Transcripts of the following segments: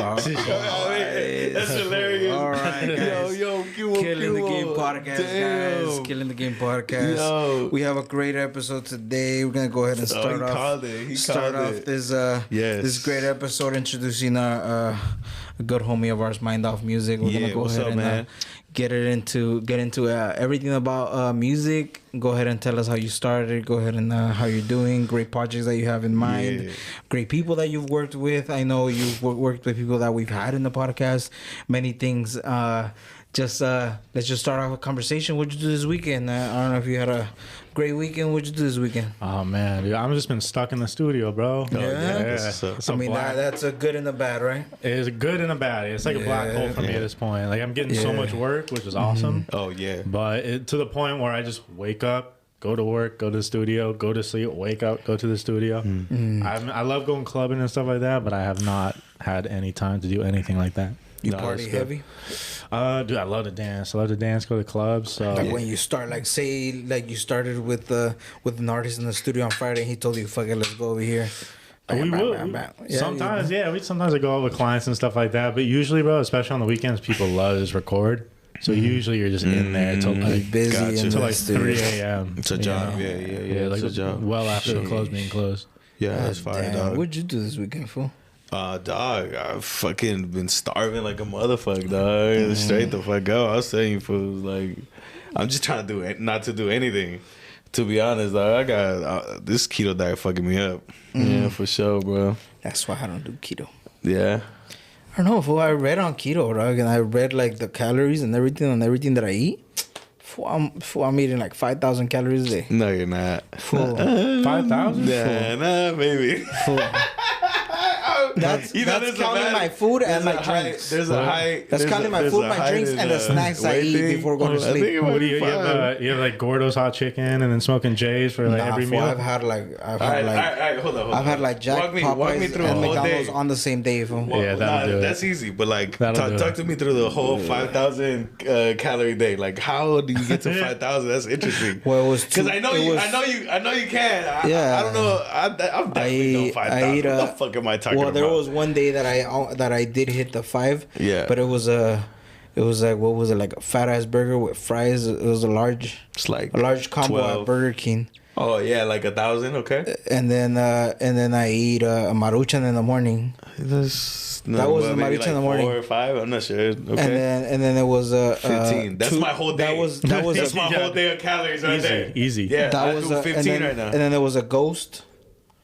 That's hilarious. All right, guys. Killing the Game podcast, guys. Killing the Game podcast. Yo. We have a great episode today. We're gonna go ahead and start off. This great episode introducing a good homie of ours, Mind Off Music. We're gonna go ahead and get into everything about music. Go ahead and tell us how you started. Go ahead and how you're doing. Great projects that you have in mind. Yeah. Great people that you've worked with. I know you've worked with people that we've had in the podcast. Many things. Let's just start off a conversation. What'd you do this weekend? I don't know if you had a great weekend. What'd you do this weekend? Oh man, dude, I've just been stuck in the studio, bro. I mean, that's a good and a bad, right? It's a good and a bad. It's like a black hole for me at this point. Like I'm getting so much work, which is awesome. Oh yeah. But to the point where I just wake up, go to work, go to the studio, go to sleep, wake up, go to the studio. I love going clubbing and stuff like that, but I have not had any time to do anything like that. You party heavy? Dude, I love to dance. Go to clubs. So Like when you start, you started with an artist in the studio on Friday, and he told you, "Fuck it, let's go over here." We will. Sometimes I go out with clients and stuff like that. But usually, bro, especially on the weekends, people love to record. So usually you're just in there until like busy until like 3 a.m. It's a job. Yeah. Like it's a job. Well after the clubs being closed. Yeah, that's fine, dog. What'd you do this weekend, fool? Dog, I've fucking been starving like a motherfucker, dog. Straight the fuck out. I was saying, fools, like, I'm just trying to do it, not to do anything. To be honest, dog, I got this keto diet fucking me up. Yeah, for sure, bro. That's why I don't do keto. Yeah. I don't know, fool. I read on keto, dog, and I read like the calories and everything that I eat. I'm eating like 5,000 calories a day. No, you're not. 5,000? Nah, maybe. That's counting my food and my drinks. That's counting my food, my drinks, and the snacks I eat before going to sleep. What do you have like Gordo's hot chicken and then smoking J's for like every meal? Hold on. I've had like Jack Popeyes and McDonald's on the same day. Yeah, that's easy. But like, talk to me through the whole 5,000 calorie day. Like, how do you get to 5,000? That's interesting. Well, it was because I know you can. I don't know. I'm definitely no 5,000. What the fuck am I talking about? There was one day that I did hit the 5. Yeah. But it was like, what was it, like a fat ass burger with fries. It was a large combo 12. at Burger King. Oh yeah, like 1,000. Okay. And then I eat a Maruchan in the morning. That was the Maruchan in the morning. 4 or 5. I'm not sure. Okay. And then it was 15. That's my whole day. That was that's my whole day of calories right there. Easy. Yeah. That was 15 right now. And then there was a Ghost.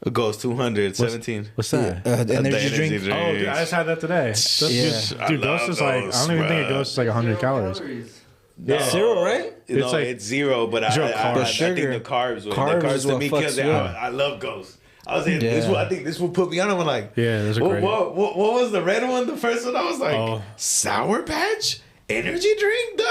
It goes 217. What's that? The energy drink. Oh, dude, I just had that today. Dude, Ghost is like, I don't even think a Ghost is like 100 calories. Yeah. Zero, right? It's zero, but I think the carbs to me because I love Ghost. I was saying I think this will put me on. I'm like, there's a great. What was the red one? The first one, I was like, Sour Patch energy drink, dog.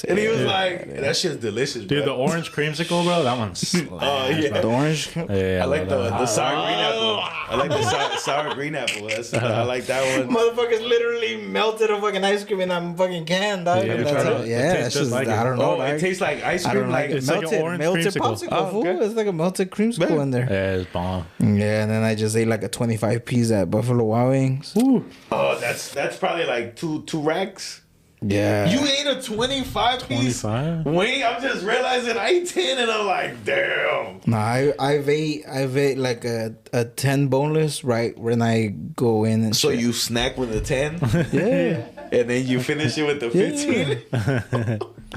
And he was like, that shit's delicious, bro. Dude, the orange creamsicle, bro, that one's The orange. Yeah, I like the sour green apple. I like the sour green apple. I like that one. Motherfuckers literally melted a fucking ice cream in that fucking can, dog. That's just like I don't know. It tastes like ice cream. It's like an orange melted creamsicle. popsicle. It's like a melted creamsicle in there. Yeah, it's bomb. Yeah, and then I just ate like a 25 piece at Buffalo Wild Wings. Ooh. Oh, that's probably like two racks. Yeah. You ate a 25-piece wing? I'm just realizing I ate 10 and I'm like, damn. No, I've ate like a 10 boneless right when I go in and so you snack with a 10? Yeah. And then you finish it with the 15? Yeah.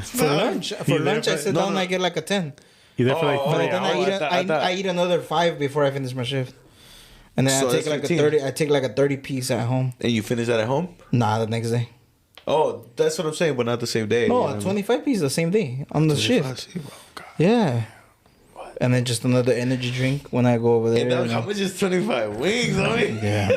For lunch I sit down and I get like a 10. You there for like 3 hours? Then I eat another 5 before I finish my shift. And then I take like 15. a 30. I take like a 30 piece at home. And you finish that at home? Nah, the next day. Oh, that's what I'm saying, but not the same day. No, 25 pieces the same day on the shift. God. Yeah. What? And then just another energy drink when I go over there. Hey, how much is 25 wings? I mean, yeah, I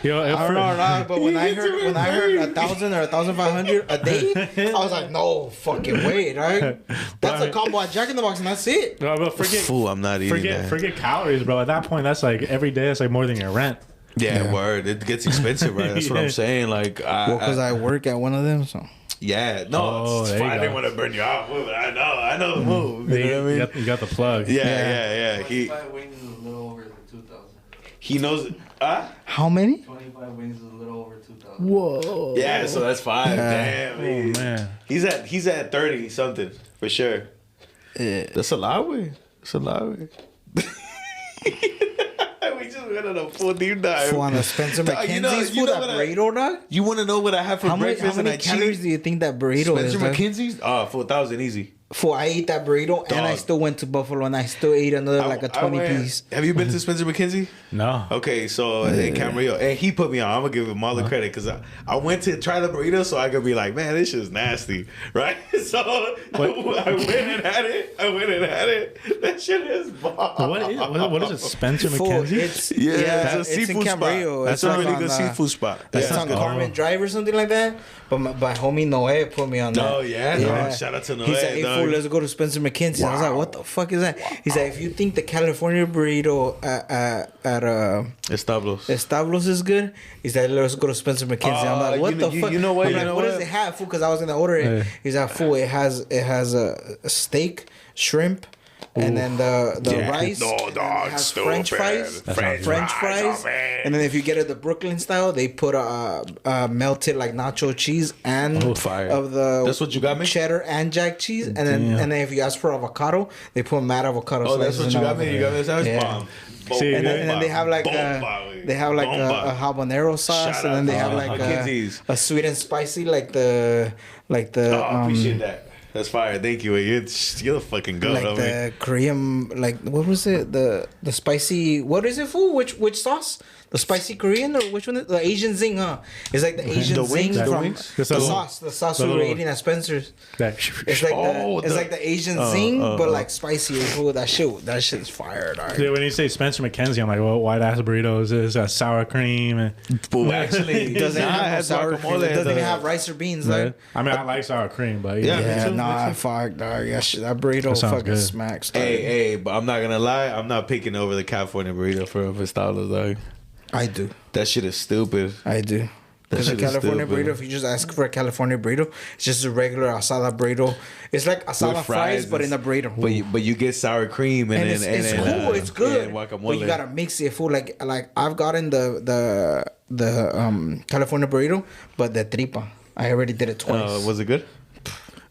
don't know, but when I heard 1,000 or 1,500 a day, I was like, no fucking way, right? That's a combo at Jack in the Box, and that's it. No, but forget. Fool, I'm not eating that. Forget calories, bro. At that point, that's like every day. That's like more than your rent. Yeah, word. It gets expensive, right? That's what I'm saying. Like, because I work at one of them, so. Yeah, no, it's fine. I didn't want to burn you out. I know the move. You know what I mean? You got the plug. Yeah. Wings is a little over 2,000. He knows. How many? 25 wings is a little over 2,000. Whoa. Yeah, so that's 5. Damn, Oh, man. He's at 30 something for sure. Yeah. That's a lot, way. That's a lot, way. We just went on a full deep dive. On the Spencer Dog, McKenzie's you food, know that what burrito, dog? You want to know what I have for How many breakfast and I calories cheat? do you think that burrito is? Spencer Dog? McKenzie's? Oh, 4,000 easy. For I ate that burrito and I Dog. still went to Buffalo and I still ate another like a 20 piece. Have you been to Spencer McKenzie? No. Okay, so in Camarillo, and he put me on. I'm gonna give him all the credit because I went to try the burrito so I could be like, man, this shit's nasty, right? So I went and had it. That shit is bomb. What is it? Spencer Food, McKenzie? it's, Yeah, it's it's a seafood in spot. Camarillo. That's It's a really on good the- seafood spot. It's Yeah. on Carmen Drive or something like that. But my homie Noe put me on that. Oh, yeah? No, shout out to He Noe, said, hey, dog. fool, let's go to Spencer McKenzie. I was like, what the fuck is that? He said, if you think the California burrito at Establos. Establos is good, he said, let's go to Spencer McKenzie. I'm like, what the fuck? You know what? I'm You like, know what does what? it have, fool? Because I was going to order it. Yeah. He's like, fool, it has a steak, shrimp, and then the Yeah. rice. No, and dog, it has stupid. French fries. French French fries, fries. oh, man. And then if you get it the Brooklyn style, they put melted like nacho cheese and Oh, fire. of the That's what you got me? cheddar and jack cheese. And then if you ask for avocado, they put mad avocado. Oh, that's what slices you and got me. You got me. That was Yeah. bomb. See, And then they have like a habanero sauce, Shout and then out they to have like Mackenzie's. a sweet and spicy like the Oh, I appreciate that. That's fire. Thank you. You're the fucking goat. like the Korean, like what was it? The spicy. What is it for? Which sauce? The spicy Korean or which one? The Asian zing, huh? It's like the Asian The zing wings, the from wings? the sauce. The sauce we were eating at Spencer's. It's like like the Asian zing, but like spicier food. That shit's fire, dog. Yeah, when you say Spencer McKenzie, I'm like, well, white ass burritos is sour cream. And, But actually, It doesn't nah, have no it's sour cream. guacamole. It doesn't even have rice or beans, like. I mean, I like sour cream, but Yeah. Yeah, Me too, nah, me too. fuck, dog. That burrito sounds fucking good. smacks. Dog. Hey, but I'm not gonna lie. I'm not picking over the California burrito for Estados, dog. I do. That shit is stupid. I do. Because a shit is California stupid. burrito, if you just ask for a California burrito, it's just a regular asada burrito. It's like asada With fries, but in a burrito. But you get sour cream and and then it's cool. It's good. and guacamole. But you gotta mix it. Food like I've gotten the California burrito, but the tripa. I already did it twice. Was it good?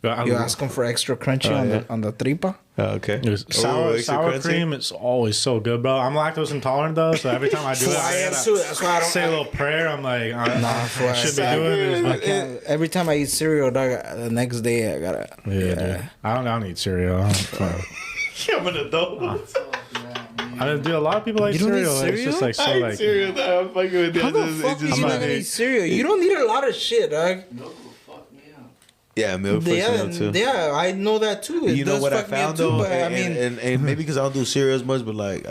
You ask them for extra crunchy on the tripa. Oh, okay. Sour, extra sour crunchy? cream, it's always so good, bro. I'm lactose intolerant though, so every time I do it, I I am gotta too. That's why I don't. say a little prayer. I'm like, fool, I should be I doing I this. can't. Every time I eat cereal, dog, the next day I gotta. Yeah, dude. I don't eat cereal. I'm an adult. I do. A lot of people like You don't eat cereal. It's just cereal? like so I ain't like. serious. I'm fucking with you. How the fuck are you not gonna eat cereal? You don't need a lot of shit, dog. Milk will fuck me up. Yeah, milk for Yeah, cereal too. yeah, I know that too. It You know does what I fuck me up found too, though, but I and, mean, and maybe because I don't do cereal as much, but like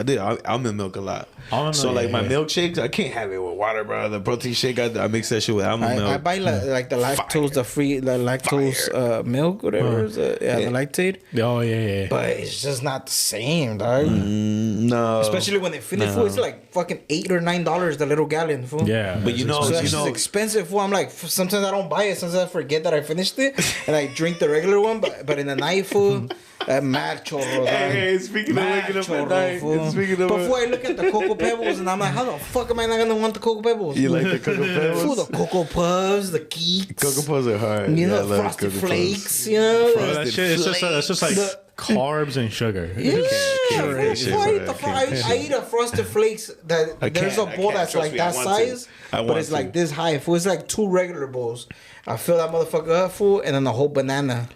I'm in milk a lot. Almond So milk, like yeah, my yeah. milkshakes, I can't have it with water, bro. The protein shake, I mix that shit with almond milk. I buy like the lactose, the lactose milk, whatever. The lactate. Oh yeah. But it's just not the same, dog. No, Especially when they finish food, it's like fucking $8 or $9 the little gallon food. Yeah, But you know, So you that's know, just expensive food. I'm like, sometimes I don't buy it. Sometimes I forget that I finished it, and I drink the regular one. But in the night food, mad chorro. dog. Hey, speaking of Mad waking up chorro, at night, fool. speaking of, Before I look at the Cocoa Pebbles, and I'm like, how the fuck am I not gonna want the Cocoa Pebbles? you like the Cocoa Fool, Pebbles? the Cocoa Puffs, the Keats, Cocoa Puffs are hard. you Yeah, I know, love Frosted Cocoa Puffs. Flakes, you know. Bro, that shit, it's just like The- carbs and sugar. Yeah, can't before that shit, I eat bro. the I can't. I eat a Frosted Flakes that I there's a can't, I bowl can't. that's Trust like me, I that want to. size, I but want it's to. like this high. Fool, it's like 2 regular bowls. I fill that motherfucker up, fool, and then a whole banana.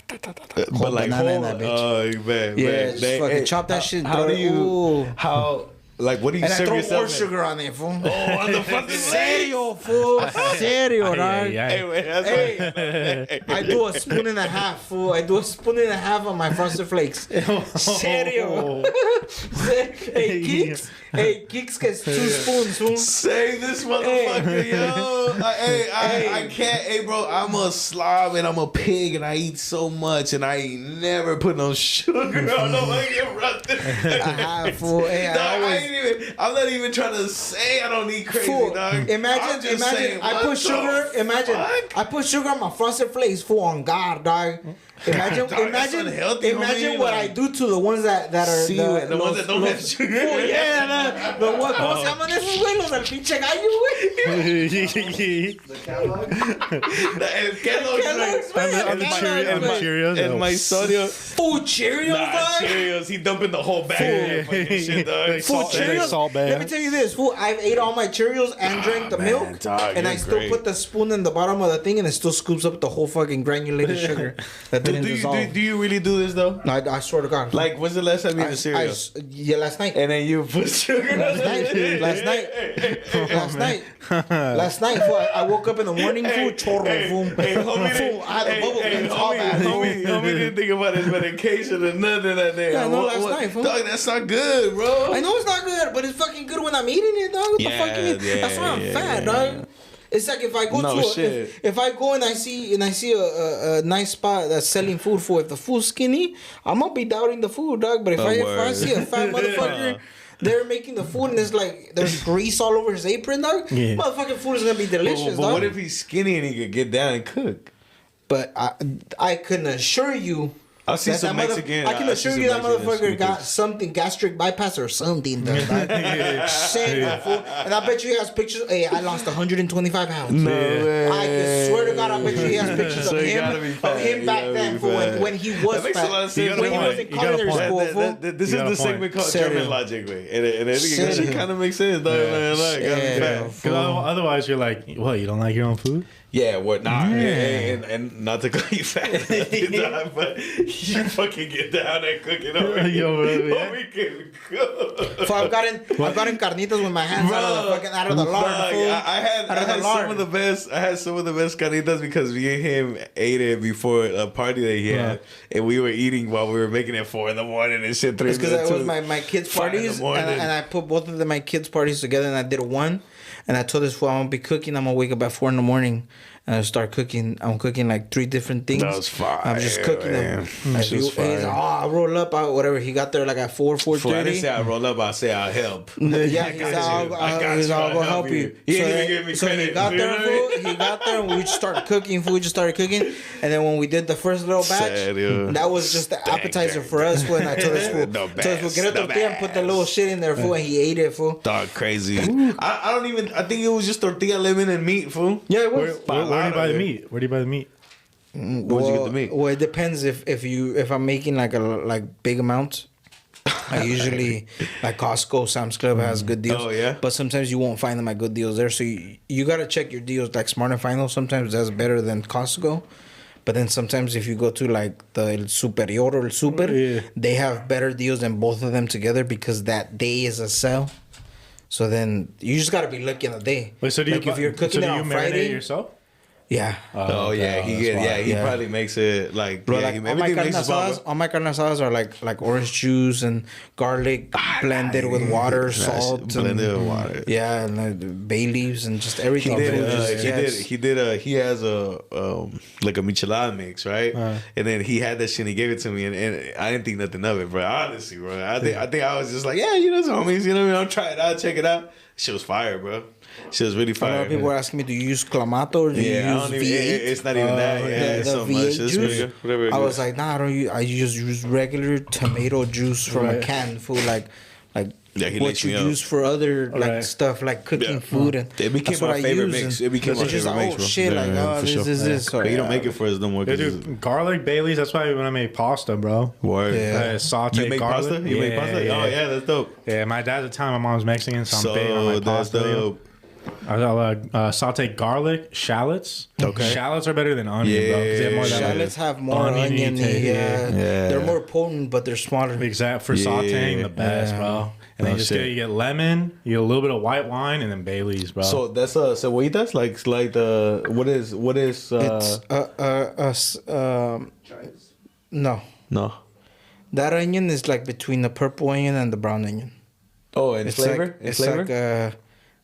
But like, banana in whole, that bitch. oh man, Yeah, man. just They- fucking hey, chop that shit, How throw do it- you? ooh. How? Like, what do you And I serve throw yourself? more in? sugar on it, fool. Oh, on the fucking Cereal, fool. Cereal, dog. Hey, wait, that's Hey, I do a spoon and a half, fool. I do a spoon and a half on my Frosted Flakes. Cereal. Hey, Geeks. Hey, Geeks gets 2 spoons, fool. Save this motherfucker, yo. I can't. Hey, bro, I'm a slob and I'm a pig and I eat so much and I ain't never put no sugar on no fucking A half, fool. Hey, I'm not even trying to say I don't eat crazy, Fool, dog. I'm imagine, just saying, I what put the sugar. Imagine, fuck? I put sugar on my Frosted Flakes, fool, on God, dog. Imagine, Dog, that's unhealthy, imagine homie, what like- I do to the ones that are Sí, güey, the ones that don't have sugar. Oh, yeah, the what, ¿cómo se llaman esos güey? Los del pinche gallo, güey. The Kellogg. El Kellogg's, Kellogg's, like, man. And the Kellogg's, Cheerios. El Mysodio. Food Cheerios, Nah, dog. Cheerios. He dumping the whole bag of fucking shit, dog. Food Salt- Cheerios. salt Let me bags. tell you this, fool. I've ate all my Cheerios and drank the man, milk, dog, and I you're still great. put the spoon in the bottom of the thing, and it still scoops up the whole fucking granulated sugar that didn't dissolve. Do you really do this though? No, I swear to God. Like, when's the last time you had a cereal? Yeah, last night. And then you put sugar. Last night, fool, I woke up in the morning, fool, chorro, fool. Hey, homie, Fool, I had a bubble gum, all homie, bad, fool. homie didn't think about his medication or nothing that day. Yeah, I know last night, fool. Dog, that's not good, bro. I know it's not good, but it's fucking good when I'm eating it, dog. What the fuck you mean? Yeah, That's why I'm yeah, fat, yeah, dog. It's like if I go No to shit. if I go and I see a nice spot that's selling food for if the food's skinny, I'm gonna be doubting the food, dog. But if I word. see a fat motherfucker, they're making the food and it's like there's grease all over his apron, dog. Yeah. Motherfucking food is gonna be delicious, But dog. what if he's skinny and he could get down and cook? But I can assure you. I've seen that some that Mexican. I can I've assure seen you some that Mexican motherfucker got speakers. something gastric bypass or something. Dog. Shit, fool. And I bet you he has pictures. Hey, I lost 125 pounds. No I way. can swear to God, I bet you he has pictures So of he gotta be him fat. He back gotta then be fool, fat. when he was That makes fat. a lot of sense. When he was in You got a culinary point. school, fool. This You is got a the point. segment called Serio. German logic, way. And it Serio. kind of makes sense, dog. Man, like, gotta be Serio. fat. Because otherwise you're like, what? You don't like your own food? Yeah, what? Nah, and not to call you fat, but you fucking get down and cook it over. Yo, bro, yeah. We can cook. So I've gotten carnitas with my hands out of the lard. Dog, Fool. I had some of the best. I had some of the best carnitas because me and him ate it before a party that he had, and we were eating while we were making it 4 a.m. and shit. 3 It's because it was my kids' 5 in the parties, morning. and I put both of my kids' parties together, and I did one. And I told this fool I'm gonna be cooking. I'm gonna wake up at 4 a.m. and I start cooking. I'm cooking like 3 different things. That was fire, I'm just cooking man. them. That shit was He's fire. I roll up, whatever. He got there like at 4:30. Fool, I didn't say I roll up. I say I'll help. Yeah, I he's got like, you. I'll go help you. He didn't even give me So he credit. got You there, know what I mean? fool. He got there, and we just started cooking. Food just started cooking, and then when we did the first little batch, Serio? that was just the appetizer for us. Fool. And I told this fool, The get a best, tortilla and put the little shit in there, fool, and he ate it, fool. Dog, crazy. I don't even. I think it was just tortilla, lemon, and meat, fool. Yeah, it Where was. do you buy the meat? Where do you buy the meat? Where'd you get the meat? Well, it depends if I'm making like big amounts. I usually like Costco, Sam's Club has good deals. Oh, yeah? But sometimes you won't find them at good deals there. So you gotta check your deals. Like Smart and Final sometimes that's better than Costco. But then sometimes if you go to like the El Superior or El Super, Yeah. they have better deals than both of them together because that day is a sale. So then you just gotta be looking at the day. Wait, so do you like if you're cooking so it do you on marinate Friday, yourself? yeah. Oh yeah, okay, he that's get, why. yeah, he Yeah. probably makes it like Bro, yeah, like he, all my everything carne makes his asadas, all my carne asadas are like orange juice and garlic blended with water, salt, blended and, with water. yeah, and like bay leaves and just He everything. did, food just- yes. he has a like a michelada mix, right? And then he had that shit and he gave it to me and I didn't think nothing of it, bro. Honestly, bro. I think I was just like, yeah, you know, it's homies, you know what I mean? I'll try it out, check it out. Shit was fire, bro. Shit was really A lot fire. of people are asking me, do you use Clamato or do you yeah, I use don't even, V8? it's not even that. Yeah, the it's so V8 much. It's juice. pretty good. Whatever it I is. was like, nah, I don't use. I just use regular tomato juice from a Right. can, food like Yeah, he what laced you me up. use for other like Right. stuff like cooking Yeah. food and It became that's what my I favorite use, mix. and It became it's my just favorite like, mix, oh bro. shit, like Yeah, oh for this sure. is so But you don't yeah. make it for us no more. Yeah, 'cause dude, garlic Bailey's. That's why when I made pasta, bro. Word. Yeah. Saute You make garlic. pasta? You make pasta? Oh yeah, that's dope. Yeah, my dad's Italian, my mom's Mexican, so I'm big on my So that's pasta. dope. I saute garlic, shallots. Okay. Shallots are better than onion, bro. 'cause they have more of that, like, Shallots have more oniony onion. taste, Yeah. yeah. They're more potent, but they're smaller. exact for Yeah. sauteing the best, Yeah. bro. And then Oh, you just shit. you get lemon, you get a little bit of white wine, and then Bailey's, bro. So that's cebollitas, like the what is It's no. no. That onion is like between the purple onion and the brown onion. Oh, and It's flavor? like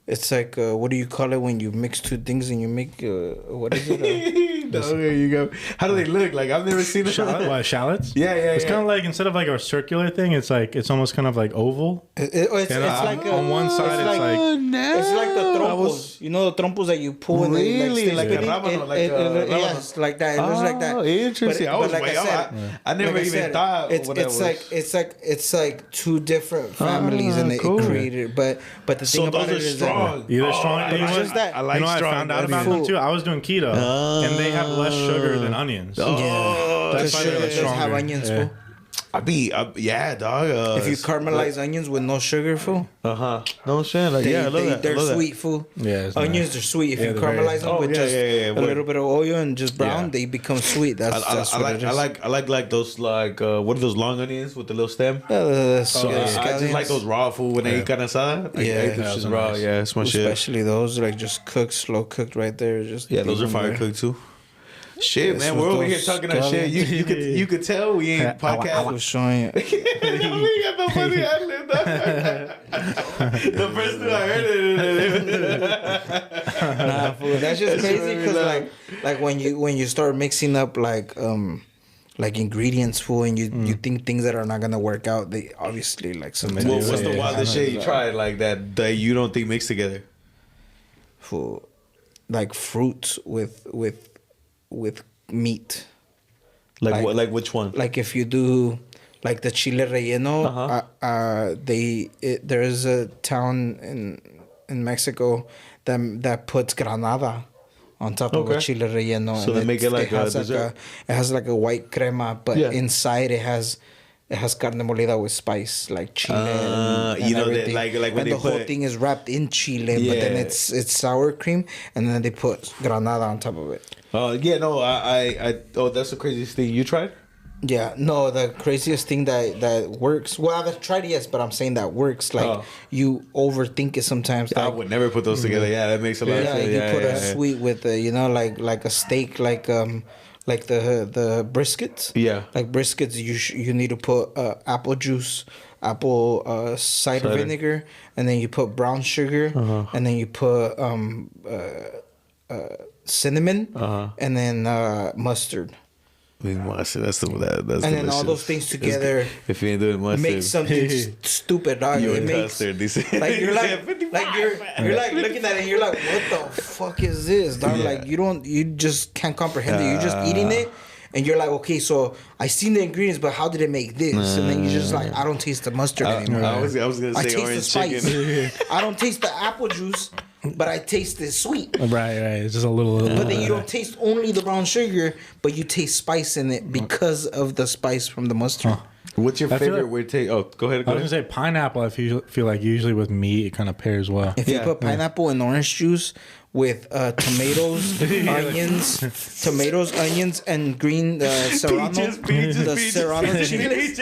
it's like what do you call it when you mix two things and you make what is it? No, there you go. How do they look? Like I've never seen it. Shallots? Yeah, yeah, It's yeah. kind of like instead of like a circular thing, it's like it's almost kind of like oval. It's And like on one side, it's like it's like the I trompos. You know the trompos that you pull and Really? they Like a rábano, like a rábano. yes, like that. It looks like that. Oh, interesting. I was like way I said, off. I never even thought it's what that it's was. like it's like two different families and cool. it created. But the thing So about those it are is strong. Either strong. I you know like- what? just that. I like You know what I strong. found out about Food. them too. I was doing keto, and they have less sugar than onions. Oh, That's that, why sugar they're like does have stronger. onions, Yeah. fool. Yeah, dog. If you caramelize onions with no sugar, fool, No shit. Like, I love that. they're I love that. sweet, fool. Yeah, it's onions are sweet. If Yeah, you they're very- caramelize them Oh, with yeah, just yeah. a little bit of oil and just brown, Yeah. they become sweet. That's I what it is. like those like what are those long onions with the little stem? Yeah, I just like those raw food when they eat carne asada. Like, Yeah. I ate them Those shits are raw. nice. Yeah, it's my shit. especially those like just cooked, slow cooked right there. Just Yeah, those are leave them fire there. cooked too. Shit, Yes, man, with we're over here those talking our shit. You could tell we ain't I podcast. was showing you. We got the funny ad-lib, dog. The first time I heard it. Nah, fool, that's just That's crazy really because loud. like when you start mixing up like ingredients, fool, and you think things that are not gonna work out, they obviously like sometimes. Well, what's the Yeah. wildest shit you tried like that you don't think mix together? Fool, like fruits with meat. Like what? Like which one? Like if you do like the chile relleno, there is a town in Mexico that puts granada on top of a Okay. chile relleno. So they make it like a has dessert? it has like a white crema, but Yeah. inside it has carne molida with spice, like chile. And you know, everything. like when and they the whole put- thing is wrapped in chile, but then Yeah. it's sour cream, and then they put granada on top of it. Yeah, no, I that's the craziest thing you tried. Yeah, no, the craziest thing that works. Well, I've tried yes, but I'm saying that works. Like you overthink it sometimes. I Like, would never put those together. Yeah, that makes a lot of yeah, sense. you put a yeah. sweet with the, like a steak, like the briskets. Yeah. Like briskets, you need to put apple juice, apple cider Cider. vinegar, and then you put brown sugar, and then you put cinnamon, and then mustard. I mean, mustard. That's And then all those things together If you ain't doing mustard, make something stupid, dog. you It a makes custard. They say- like you're they like say you're like looking at it and you're like, what the fuck is this, dog? Yeah. Like you just can't comprehend it. You're just eating it and you're like, okay, so I seen the ingredients, but how did it make this? And then you're just like, I don't taste the mustard anymore. I was gonna I say taste the orange spice. chicken. I don't taste the apple juice, but I taste the sweet. Right. It's just a little. But then you don't taste only the brown sugar, but you taste spice in it because of the spice from the mustard. What's your I feel favorite like- weird taste? Oh, go ahead. I was gonna say pineapple. I feel like usually with meat it kind of pairs well. If you Yeah. put pineapple and orange juice with tomatoes, onions, and green serrano, the serrano chiles,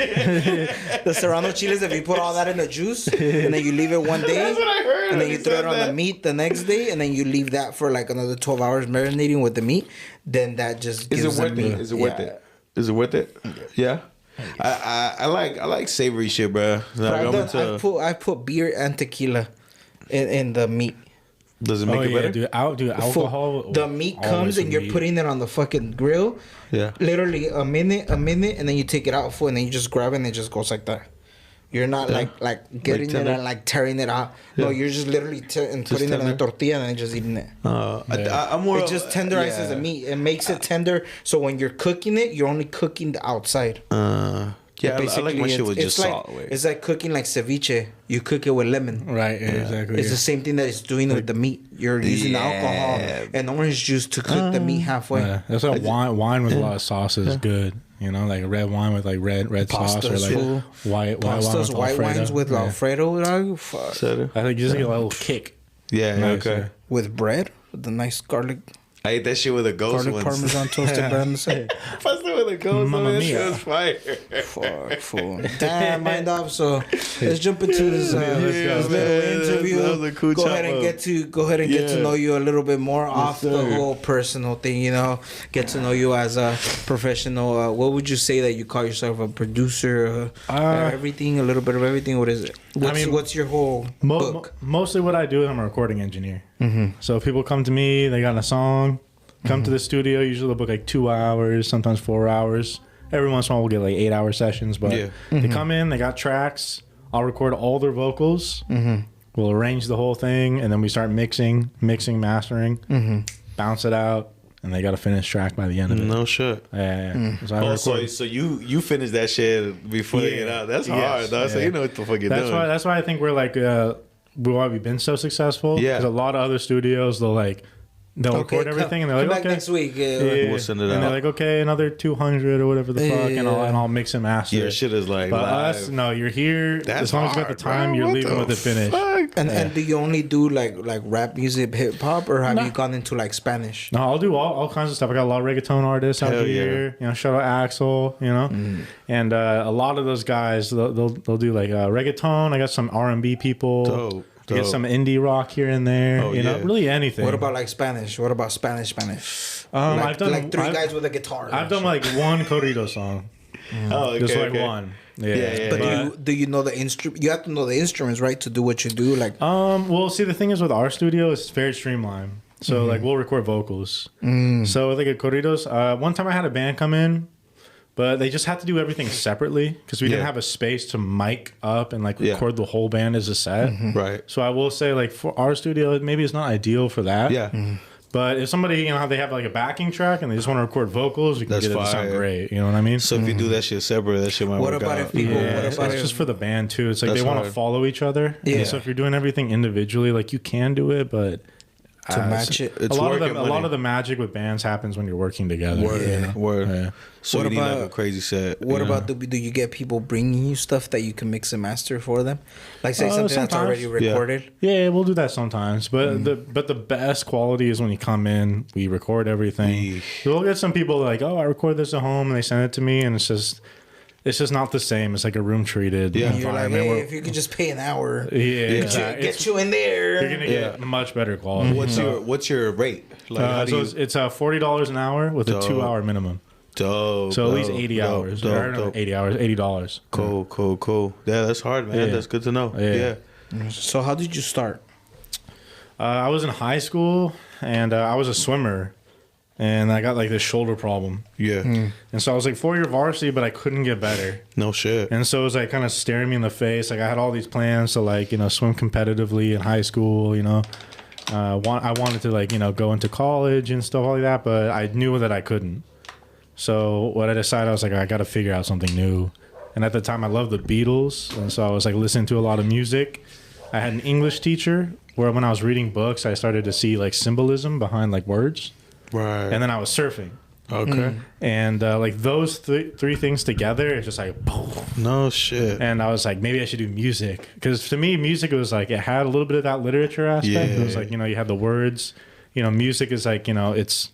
the serrano chiles. If you put all that in the juice and then you leave it one day, That's what I heard and when then he you throw said it on the that. meat the next day, and then you leave that for like another 12 hours marinating with the meat, then that just Is gives it worth the meat. it? Is it worth it? Is it worth it? Yeah. I like savory shit, bro. Like, I put beer and tequila in the meat. Does it make it better? dude. Alcohol. The meat always comes and with you're meat. putting it on the fucking grill. Yeah. Literally a minute, and then you take it out full, and then you just grab it and it just goes like that. You're not like getting it tender? and like tearing it out. No, you're just literally and putting it in a tender? tortilla and then just eating it. I'm more. It just tenderizes yeah. the meat. It makes it tender. So when you're cooking it, you're only cooking the outside. Yeah, I like my shit with just like, salt. It's like cooking like ceviche. You cook it with lemon. Right. Yeah, exactly. It's the same thing that it's doing with the meat. You're using alcohol and orange juice to cook the meat halfway. Yeah, that's why wine with a lot of sauce is good. You know, like red wine with like red sauce or like fool. white wine Pastas, with white Alfredo. wines with Yeah. Alfredo, dog. Fuck. Cheddar. I think you just get a little kick. Yeah, Nice, okay. yeah. With bread, with the nice garlic I ate that shit with a ghost garlic once. parmesan toasted bread on the side. Pasta with a ghost. Mamma That shit mia. was fire. Fuck, fool. Damn, mind off. So let's jump into this, Let's go. this little Man, interview. that was a cool Go ahead and chop-up. get to Yeah. know you a little bit more off the sir. whole personal thing. You know, get to know you as a professional. What would you say that you call yourself? A producer? Everything, a little bit of everything. What is it? What's your whole book? Mostly what I do is I'm a recording engineer. So if people come to me, they got a song, come to the studio. Usually they'll book like 2 hours, sometimes 4 hour. Every once in a while we'll get like 8 hour sessions. But Yeah. they come in, they got tracks. I'll record all their vocals. We'll arrange the whole thing, and then we start mixing, mastering, bounce it out, and they got a finished track by the end of it. No shit. Yeah. So I Oh, record- so you finish that shit before they get out. That's hard, dog. So you know what the fuck you're doing. That's why I think we're like why we've been so successful. Yeah. Because a lot of other studios they'll record everything and they're come like, back okay, next week. yeah. We'll send it and out. they're like, okay, another 200 or whatever the fuck, and I'll mix and master. Your it. shit is like But live. us, no, you're here. That's as long as you got the hard, time, bro. you're What leaving the with the finish. fuck? And do you only do like rap music, hip hop, or have you gone into like Spanish? No, I'll do all kinds of stuff. I got a lot of reggaeton artists out Hell here. You know, shout out Axel. You know, and a lot of those guys they'll do like reggaeton. I got some R&B people. Dope. I get some indie rock here and there. Oh, you know, yeah. really anything. What about like Spanish? What about Spanish? I've done like three guys with a guitar. I've done like one corrido song, Oh, okay, just like okay. one. Yeah. But do you know the instrument? You have to know the instruments, right, to do what you do. Like, Well, see, the thing is with our studio, it's very streamlined. So like we'll record vocals. So with like a corridos, one time I had a band come in, but they just had to do everything separately because we didn't have a space to mic up and like record the whole band as a set. Right. So I will say, like for our studio, maybe it's not ideal for that. Yeah. But if somebody, you know, how they have like a backing track and they just want to record vocals, you can That's get it to sound fire. great. You know what I mean? So if you do that shit separate, that shit might What work about out. if people? Yeah, What it's about just for the band too. It's like That's they want to hard. follow each other. Yeah. And so if you're doing everything individually, like you can do it, but to match it? It's a lot working of money. the magic with bands happens when you're working together. Word. you know? Word. Yeah. So What you need like about- a crazy set. What you know? about do you get people bringing you stuff that you can mix and master for them? Like say something that's sometimes. already recorded. Yeah, we'll do that sometimes. But the best quality is when you come in, we record everything. Yeesh. We'll get some people like, oh, I record this at home, and they send it to me, and it's just not the same. It's like a room treated Yeah. You're like, environment. hey, if you could just pay an hour, yeah, get exactly. you in there. You're gonna get much better quality. What's your rate? Like how do so you it's $40 an hour with a Dope. 2-hour minimum. dope, So at least dope, 80 dope, hours. dope, Or no, dope. 80 hours, $80. Cool. Yeah, that's hard, man. Yeah. That's good to know. Yeah. Yeah. So how did you start? I was in high school and I was a swimmer, and I got like this shoulder problem. Yeah. And so I was like 4-year varsity, but I couldn't get better. No shit. And so it was like kind of staring me in the face. Like I had all these plans to like, you know, swim competitively in high school, you know. I wanted to like, you know, go into college and stuff like that, but I knew that I couldn't. So what I decided, I was like, I got to figure out something new. And at the time I loved the Beatles. And so I was like listening to a lot of music. I had an English teacher where when I was reading books, I started to see like symbolism behind like words. Right. And then I was surfing. Okay. And like those three things together, it's just like, boom. No shit. And I was like, maybe I should do music. Because to me, music was like, it had a little bit of that literature aspect. It was like, you know, you had the words. You know, music is like, you know, it's,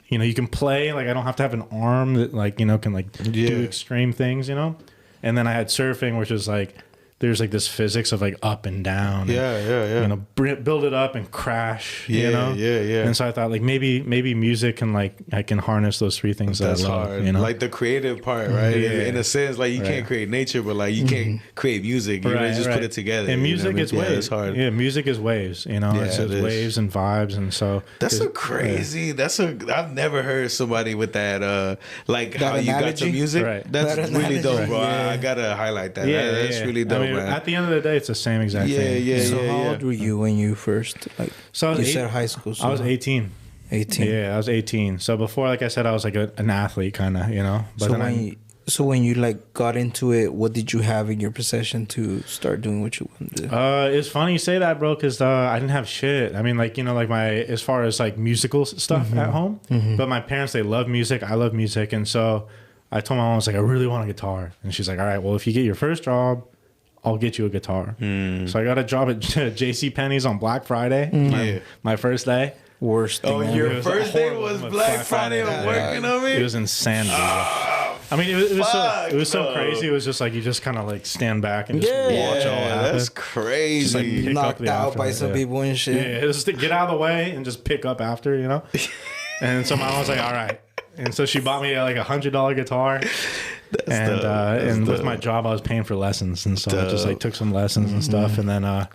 you know, you can play. Like, I don't have to have an arm that, like, you know, can like do extreme things, you know? And then I had surfing, which is like, there's like this physics of like up and down. Yeah. You know, build it up and crash. Yeah, you know. yeah. And so I thought like maybe music can like I can harness those three things That's that I love. hard. You know, Like the creative part, right? Yeah. In a sense, like you can't create nature, but like you can't create music. You really just put it together. And you know music what I is mean? waves. Yeah, it's hard. Yeah, music is waves. You know, Yeah, it's it is. waves and vibes, and so That's there's- a crazy. I've never heard somebody with that. Like how you got analogy? to music. Right. That's That really analogy. dope, bro. Yeah. I gotta highlight that. Yeah, That's really dope, I mean, man. at the end of the day, it's the same exact Yeah, thing. yeah, So yeah. how old were you when you first like? So I was you eight- said high school. So I was 18. 18. Yeah, I was 18. So before, like I said, I was like an athlete, kind of, you know. But So then when you like got into it, what did you have in your possession to start doing what you wanted to do? It's funny you say that, bro, because I didn't have shit. I mean, like, you know, like as far as like musical stuff at home. But my parents, they love music. I love music. And so I told my mom, I was like, I really want a guitar. And she's like, all right, well, if you get your first job, I'll get you a guitar. So I got a job at JCPenney's on Black Friday, my first day. Worst thing. Oh, ever. your It was first day horrible. was Black Black Friday Friday. of working on It me. was insanity. I mean, it was so crazy. It was just like you just kind of like stand back and just watch it all happen. That's crazy. Just, like, pick up knocked the out by aftermath, some yeah. people and shit. Yeah, just to get out of the way and just pick up after, you know. And so my mom was like, "All right," and so she bought me like $100 guitar. And with my job, I was paying for lessons, and so I just like took some lessons and stuff, and then I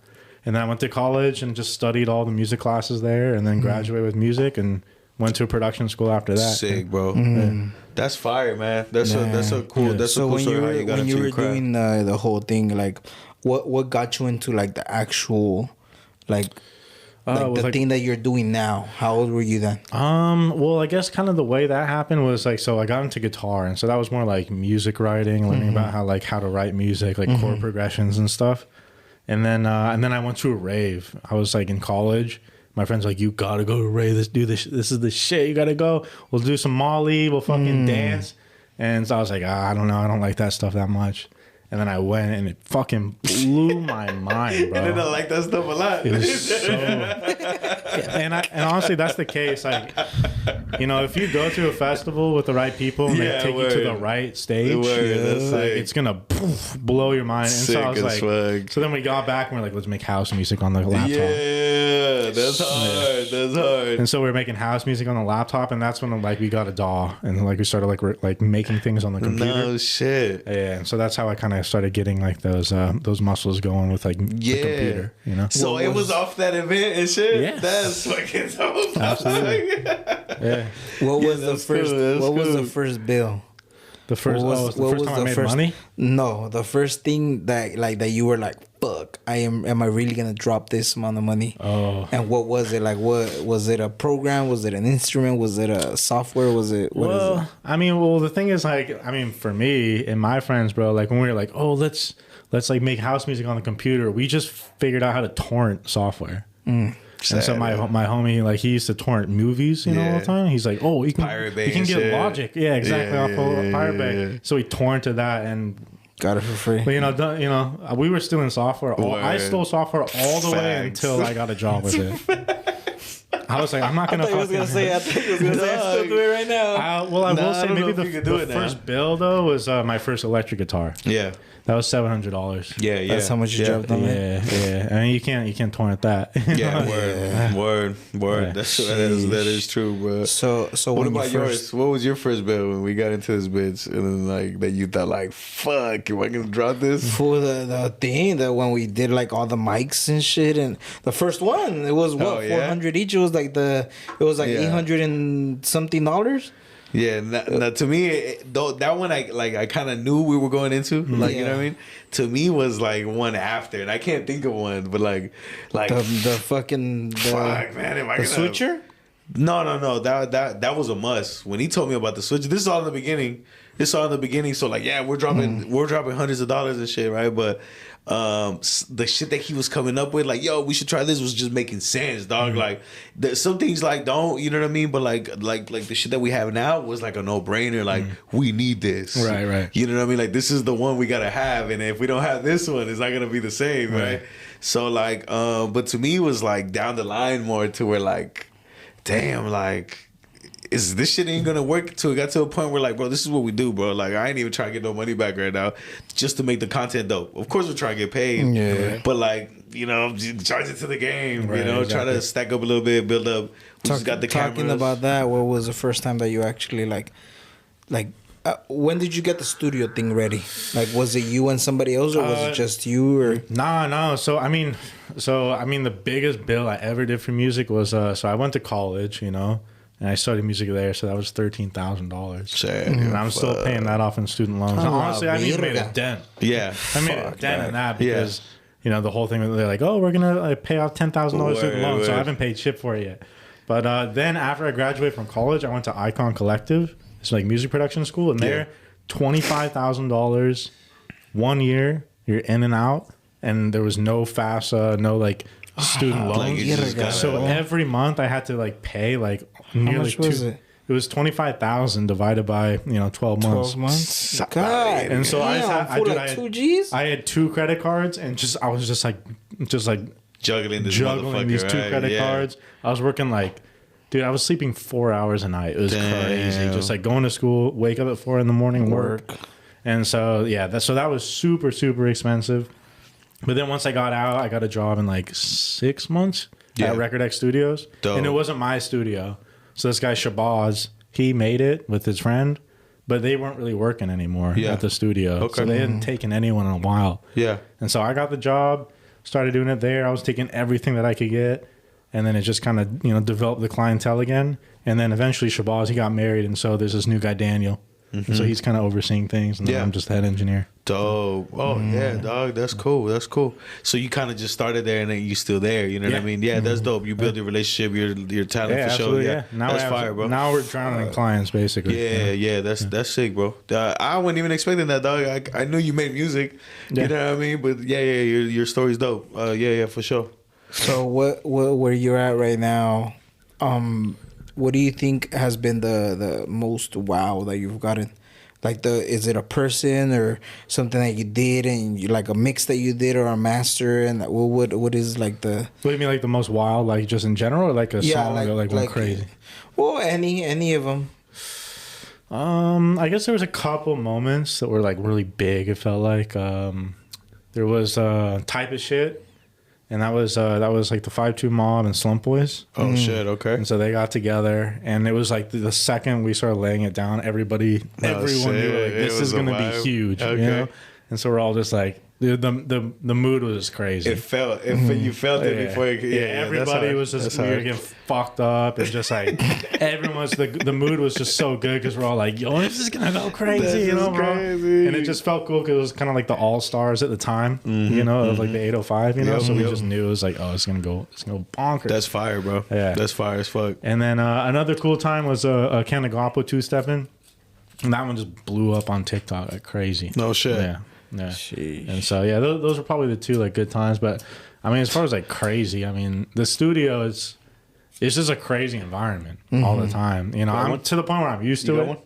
went to college and just studied all the music classes there, and then graduated with music and went to a production school after that. Sick, bro. That's fire, man. That's a cool. That's So a cool when story you how were you got when into you were your craft. doing the whole thing, like what got you into like the actual like the thing that you're doing now? How old were you then? Well, I guess kind of the way that happened was like, so I got into guitar, and so that was more like music writing, learning about how to write music, like chord progressions and stuff. And then I went to a rave. I was like in college. My friend's like, you gotta go to a rave. Let's do this. This is the shit. You gotta go. We'll do some Molly. We'll fucking dance. And so I was like, I don't know. I don't like that stuff that much. And then I went, and it fucking blew my mind, bro. I didn't like that stuff a lot. It was so, and honestly, that's the case. Like, you know, if you go to a festival with the right people and they take you to the right stage, it's gonna blow your mind. And so I was like, so then we got back and we're like, let's make house music on the laptop. Yeah, that's hard. That's hard. And so we were making house music on the laptop, and that's when like we got a DAW and like we started like making things on the computer. No shit. Yeah, and so that's how I kind of started getting like those muscles going with like the computer, you know. So it was off that event and shit. Yeah, that's fucking so absolutely. Yeah. What was the first? What was the first bill? The first, the first time I made money? No, the first thing that you were like, fuck, am I really gonna drop this amount of money? Oh. And what was it like? What was it? A program? Was it an instrument? Was it a software? Was it? What is it? I mean, well, the thing is, like, I mean, for me and my friends, bro, like when we were like, oh, let's like make house music on the computer, we just figured out how to torrent software. And so my homie, like, he used to torrent movies, you know, all the time. He's like, oh, you can get shit. Logic, exactly, off of Pirate Bay. So he torrented that and got it for free. But you know, we were stealing software. I stole software all the way until I got a job with it. I was like, I'm not gonna. I thought you was gonna say I still do it right now. Well, I will say maybe the first bill though was my first electric guitar. Yeah. That was $700. Yeah. That's how much you dropped on it. Yeah. I mean, you can't torrent that. Word. Yeah. That is true, bro. So what about yours? What was your first bill when we got into this bitch, and then like that you thought like, fuck, am I gonna drop this? For the thing that when we did like all the mics and shit, and the first one it was what 400 each. It was like $800 and something dollars. Yeah, now to me, though that one I kind of knew we were going into, like you know what I mean. To me, was like one after, and I can't think of one, but like the fucking fuck, man, am I the switcher? No, that was a must. When he told me about the switcher, this is all in the beginning. So like, yeah, we're dropping hundreds of dollars and shit, right? But the shit that he was coming up with, like, yo, we should try this, was just making sense, dog. Like, some things like don't, you know what I mean? But like the shit that we have now was like a no brainer. Like, we need this, right? You know what I mean? Like, this is the one we gotta have, and if we don't have this one, it's not gonna be the same, right? So like, but to me, it was like down the line more to where like, damn, like, is this shit ain't gonna work till it got to a point where like, bro, this is what we do, bro. Like, I ain't even trying to get no money back right now just to make the content dope. Of course we're trying to get paid, but like, you know, charge it to the game, you know, try to stack up a little bit, build up. We just got the talking cameras. About that, what was the first time that you actually like when did you get the studio thing ready? Like, was it you and somebody else, or was it just you? Or no. So I mean, the biggest bill I ever did for music was so I went to college, you know. And I studied music there, so that was $13,000. And I'm still paying that off in student loans. Honestly, I even made a dent. Yeah, I made a dent in that because you know the whole thing. They're like, "Oh, we're gonna pay off $10,000 student loans," so I haven't paid shit for it yet. But then after I graduated from college, I went to Icon Collective. It's like music production school, and there, $25,000, 1 year, you're in and out, and there was no FAFSA, no like student loans. So every month I had to like pay like nearly how much was it? It was 25,000 divided by 12 months. 12 months. God. And so I had 2 G's. I had 2 credit cards, and I was just like juggling these 2 credit cards. I was working like, dude, I was sleeping 4 hours a night. It was crazy. Just like going to school, wake up at 4 in the morning, work. And so that was super, super expensive. But then once I got out, I got a job in like 6 months at Record X Studios. Dope. And it wasn't my studio. So this guy Shabazz, he made it with his friend, but they weren't really working anymore at the studio. Okay. So they hadn't taken anyone in a while. Yeah. And so I got the job, started doing it there. I was taking everything that I could get. And then it just kind of, developed the clientele again. And then eventually Shabazz, he got married. And so there's this new guy, Daniel. And so he's kind of overseeing things, and then I'm just the head engineer. Dope. Oh yeah, dog. That's cool. That's cool. So you kind of just started there, and then you still there. You know what I mean? Yeah, that's dope. You build your relationship, your talent for sure. Yeah, now that's fire, bro. Now we're drowning in clients, basically. Yeah. That's sick, bro. I wasn't even expecting that, dog. I knew you made music. You know what I mean? But yeah, your story's dope. Yeah, for sure. So where you're at right now? What do you think has been the most wow that you've gotten? Like is it a person or something that you did and you like a mix that you did or a master, and what is like the? What do you mean, like the most wild, like just in general, or like a song that like went crazy? Well, any of them. I guess there was a couple moments that were like really big. It felt like there was Type of Shit. And that was like the 5-2 Mob and Slump Boys. Oh shit, okay. And so they got together, and it was like the second we started laying it down, everyone knew like this is gonna be huge, okay. you know. And so we're all just like the mood was crazy. You felt it before. Everybody was just we were getting fucked up, and just like everyone was the mood was just so good because we're all like, yo, this is gonna go crazy, you know, bro. And it just felt cool because it was kind of like the all stars at the time, you know, of like the 805, you know. So we just knew it was like, oh, it's gonna go bonkers. That's fire, bro. Yeah, that's fire as fuck. And then another cool time was a Kanagapo 2-stepping, and that one just blew up on TikTok like crazy. No shit. Yeah. Sheesh. And so those are probably the two like good times. But I mean, as far as like crazy, I mean, the studio it's just a crazy environment all the time. You know, I'm to the point where I'm used to it. One?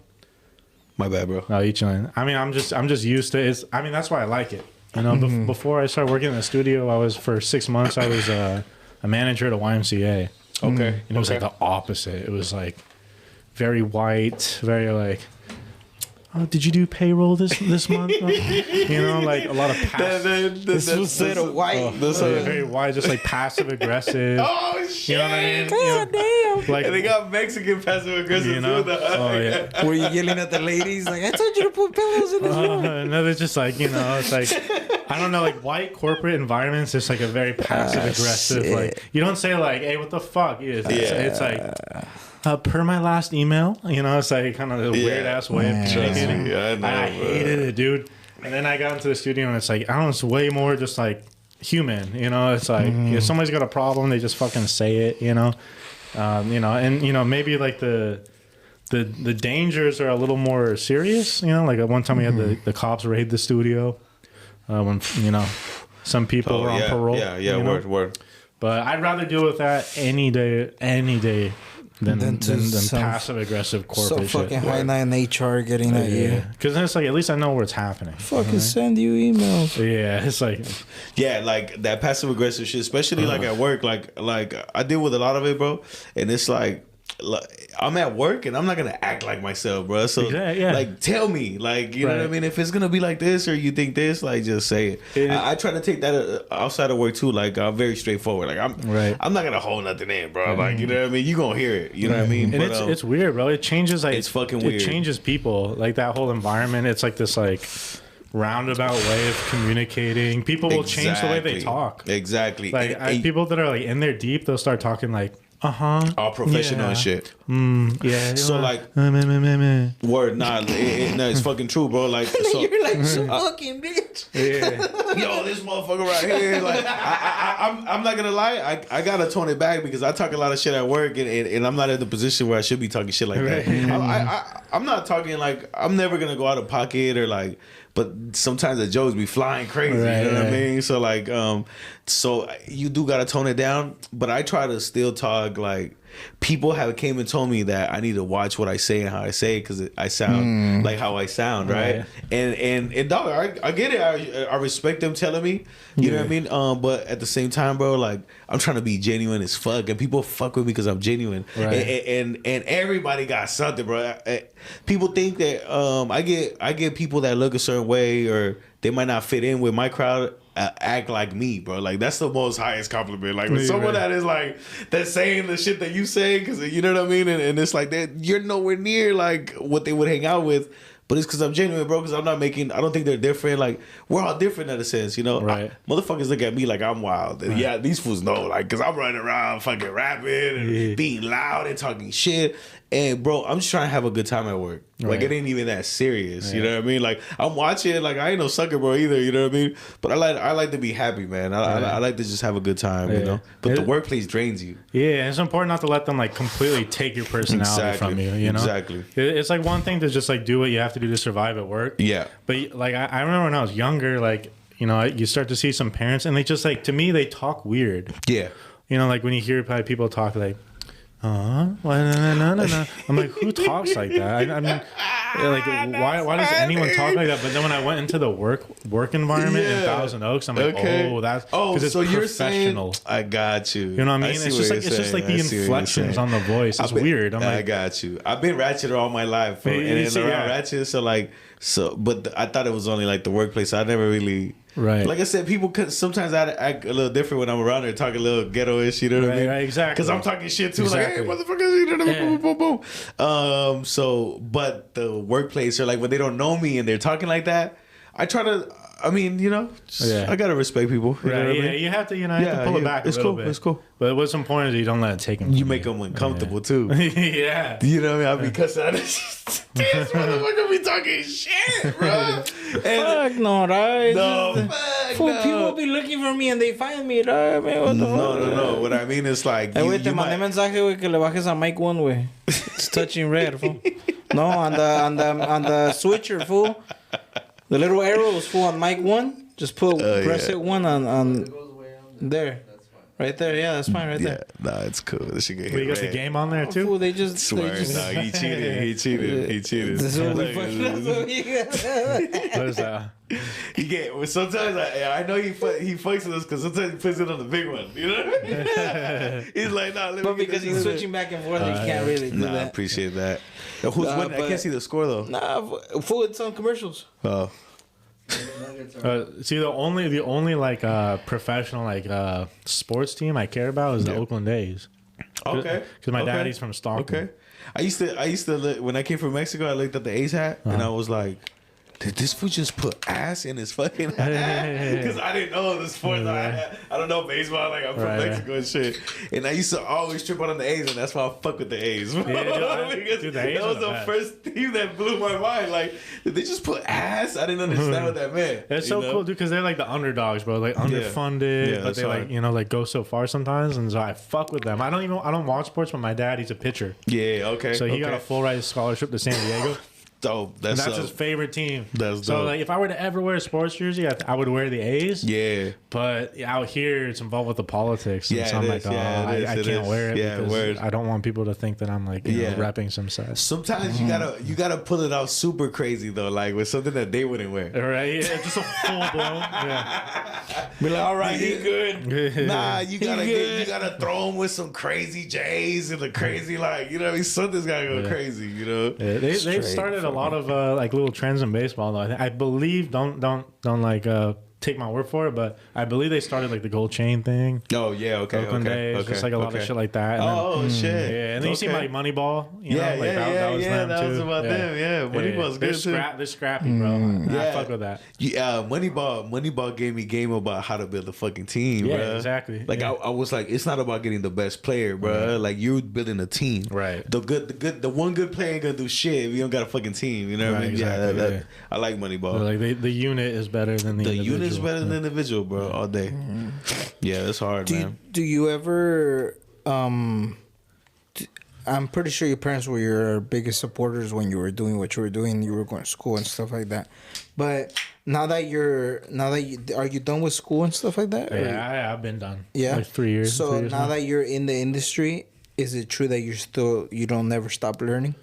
My bad, bro. No, you chilling. I mean, I'm just used to it. I mean, that's why I like it. You know, before I started working in the studio, I was for 6 months. I was a manager at a YMCA. Okay, and it was like the opposite. It was like very white, very like. Oh, did you do payroll this month? You know, like a lot of passive. This was white. Very white, just like passive aggressive. Oh shit! You know what I mean? God damn! Like, and they got Mexican passive aggressive you know? too. Oh yeah. Were you yelling at the ladies like, I told you to put pillows in this room? No, they're just like, you know, it's like I don't know, like white corporate environments. It's like a very passive aggressive. Like you don't say like, hey, what the fuck? It's like. Per my last email, you know, it's like kind of a weird ass way of communicating. Yeah, I know. I hated it, dude. And then I got into the studio, and it's like I don't know, it's way more just like human, you know. It's like if somebody's got a problem, they just fucking say it, you know. You know, and you know maybe like the dangers are a little more serious, you know. Like at one time we had the cops raid the studio when you know some people were on parole. Yeah, word. But I'd rather deal with that any day. Than passive aggressive corporate so fucking shit. high nine HR getting at you. Because then it's like at least I know where it's happening. Fucking send you emails. Yeah, it's like like that passive aggressive shit, especially like at work. Like I deal with a lot of it, bro. And it's like I'm at work and I'm not gonna act like myself, bro. So like tell me, like you know what I mean. If it's gonna be like this or you think this, like just say it. I try to take that outside of work too. Like I'm very straightforward. Like I'm not gonna hold nothing in, bro. Like you know what I mean. You gonna hear it. You know what I mean. And but, it's weird, bro. It changes. Like it's fucking weird. It changes people. Like that whole environment. It's like this like roundabout way of communicating. People will change the way they talk. Exactly. Like people that are like in there deep, they'll start talking like. All professional and shit. Yeah. So like, word, nah, it's fucking true, bro. Like, so, you're like some fucking bitch. Yeah. Yo, this motherfucker right here. Like, I'm not gonna lie. I gotta tone it back because I talk a lot of shit at work, and I'm not in the position where I should be talking shit like that. I'm not talking like I'm never gonna go out of pocket or like. But sometimes the jokes be flying crazy, you know what I mean? So like, so you do gotta tone it down. But I try to still talk like people have came and told me that I need to watch what I say and how I say it because I sound like how I sound, right? And dog, I get it. I respect them telling me, you know what I mean. But at the same time, bro, like I'm trying to be genuine as fuck, and people fuck with me because I'm genuine. And everybody got something, bro. People think that I get people that look a certain way or they might not fit in with my crowd. Act like me, bro. Like that's the most highest compliment. Like when someone that is like that's saying the shit that you say, because you know what I mean, and it's like that you're nowhere near like what they would hang out with. But it's because I'm genuine, bro. Because I don't think they're different. Like we're all different in a sense, you know. Right. Motherfuckers look at me like I'm wild. And yeah, these fools know, like, because I'm running around fucking rapping and being loud and talking shit. And bro, I'm just trying to have a good time at work. Like Right. it ain't even that serious. You know what I mean? Like I'm watching it. Like I ain't no sucker, bro, either. You know what I mean? But I like to be happy, man. I like to just have a good time. You know. But the workplace drains you. Yeah, it's important not to let them like completely take your personality from you. You know, Exactly. It's like one thing to just like do what you have to do to survive at work. Yeah. But like I remember when I was younger, like you know, you start to see some parents, and they just like to me they talk weird. Yeah. You know, like when you hear probably people talk like, no. I'm like, who talks like that? I mean, like, why does anyone talk like that? But then when I went into the work environment in Thousand Oaks, I'm like, oh, that's because it's so you're professional. saying, I got you. You know what I mean? It's just like the inflections on the voice. It's weird. I'm I like, got you. I've been ratchet all my life, and around ratchet. So but I thought it was only like the workplace. I never really. Right. Like I said, people could sometimes I act a little different when I'm around there, talk a little ghetto-ish, you know what I mean? Right, exactly. Because I'm talking shit too, like, hey, motherfuckers, you know what I mean? Boom, boom, boom. So, but the workplace, or like when they don't know me and they're talking like that, I try to, I mean, you know, I gotta respect people. You know what I mean? You have to, you have to pull it back a little bit. It's cool. But what's important is you don't let it take them. You make them uncomfortable too. Yeah. You know what I mean? I be cussing out this motherfucker be talking shit, bro. Fuck no, right? No, fuck Fool, no. people be looking for me and they find me, right, man? What the fuck? No. What I mean is like, Hey, güey, te mandé mensaje, güey, que le bajes a Mike 1, güey. It's touching red, fool. No, on the switcher, fool. The little arrows, fool, on Mike 1. Just press it 1 on there. Right there, yeah, that's fine, right there. Nah, it's cool. This shit get hit We got the red. game on there Oh, too. fool, they just Swear, nah, he cheated. This is what we fucking What is that? He get. Well, sometimes I know he fucks with us because sometimes he puts it on the big one. You know what I mean? He's like, nah. Let me But get because this he's one. switching back and forth, he can't really do Nah, I that. appreciate that. Who's winning? I but- can't see the score though. Nah, fool, it's on commercials. Oh, See, the only like professional like sports team I care about is the Oakland A's. okay. Because my daddy's from Stockton. Okay. I used to look, when I came from Mexico, I looked at the A's hat and I was like, did this fool just put ass in his fucking hat? Because I didn't know the sports. I don't know baseball. Like I'm from Mexico and shit. And I used to always trip on the A's, and that's why I fuck with the A's. dude, Because the A's that was are the the best. first team that blew my mind. Like, did they just put ass? I didn't understand what that meant. It's you so know? cool, dude, because they're like the underdogs, bro. Like underfunded, Yeah, but that's they like hard. like go so far sometimes, and so I fuck with them. I don't watch sports, but my dad, he's a pitcher, Yeah. Okay. so he got a full ride scholarship to San Diego. dope. And That's that's dope. his favorite team. That's so dope. like if I were to ever wear a sports jersey, I would wear the A's. Yeah. But out here, it's involved with the politics, and Yeah, so I'm it like, is. oh, Yeah, it is. I It can't is. wear it Yeah, because word. I don't want people to think that I'm like you know, repping some side. Sometimes you gotta pull it out super crazy though, like with something that they wouldn't wear. Right? Yeah, just a full blown. Yeah. Be like, all right, he good. Nah, you gotta throw them with some crazy J's and the crazy like you know what I mean, something's gotta go crazy, you know. Yeah, they've started a lot of like little trends in baseball though. I believe don't like take my word for it, but I believe they started like the gold chain thing. Oh yeah, okay, Oakland okay, A's, okay, just like a lot of shit like that. And Oh shit, yeah, and then you see like Moneyball. You yeah, know, like that was them that too. was about them. Yeah, Moneyball's good too. They're scrappy, bro. I Yeah. fuck with that. Yeah, Moneyball gave me game about how to build a fucking team, Yeah, bro. exactly. Like Yeah. I was like, it's not about getting the best player, bro. Like you're building a team. Right. The one good player ain't gonna do shit if you don't got a fucking team. You know what I Right, mean? exactly, yeah. I like Moneyball. Like the unit is better than the individual. unit's better than the individual, bro. All day. Yeah, that's hard, man. Do you ever I'm pretty sure your parents were your biggest supporters when you were doing what you were doing. You were going to school and stuff like that. But now that are you done with school and stuff like that? Or- Yeah, I've been done. Yeah. Like 3 years. So 3 years now that you're in the industry, is it true that you don't never stop learning?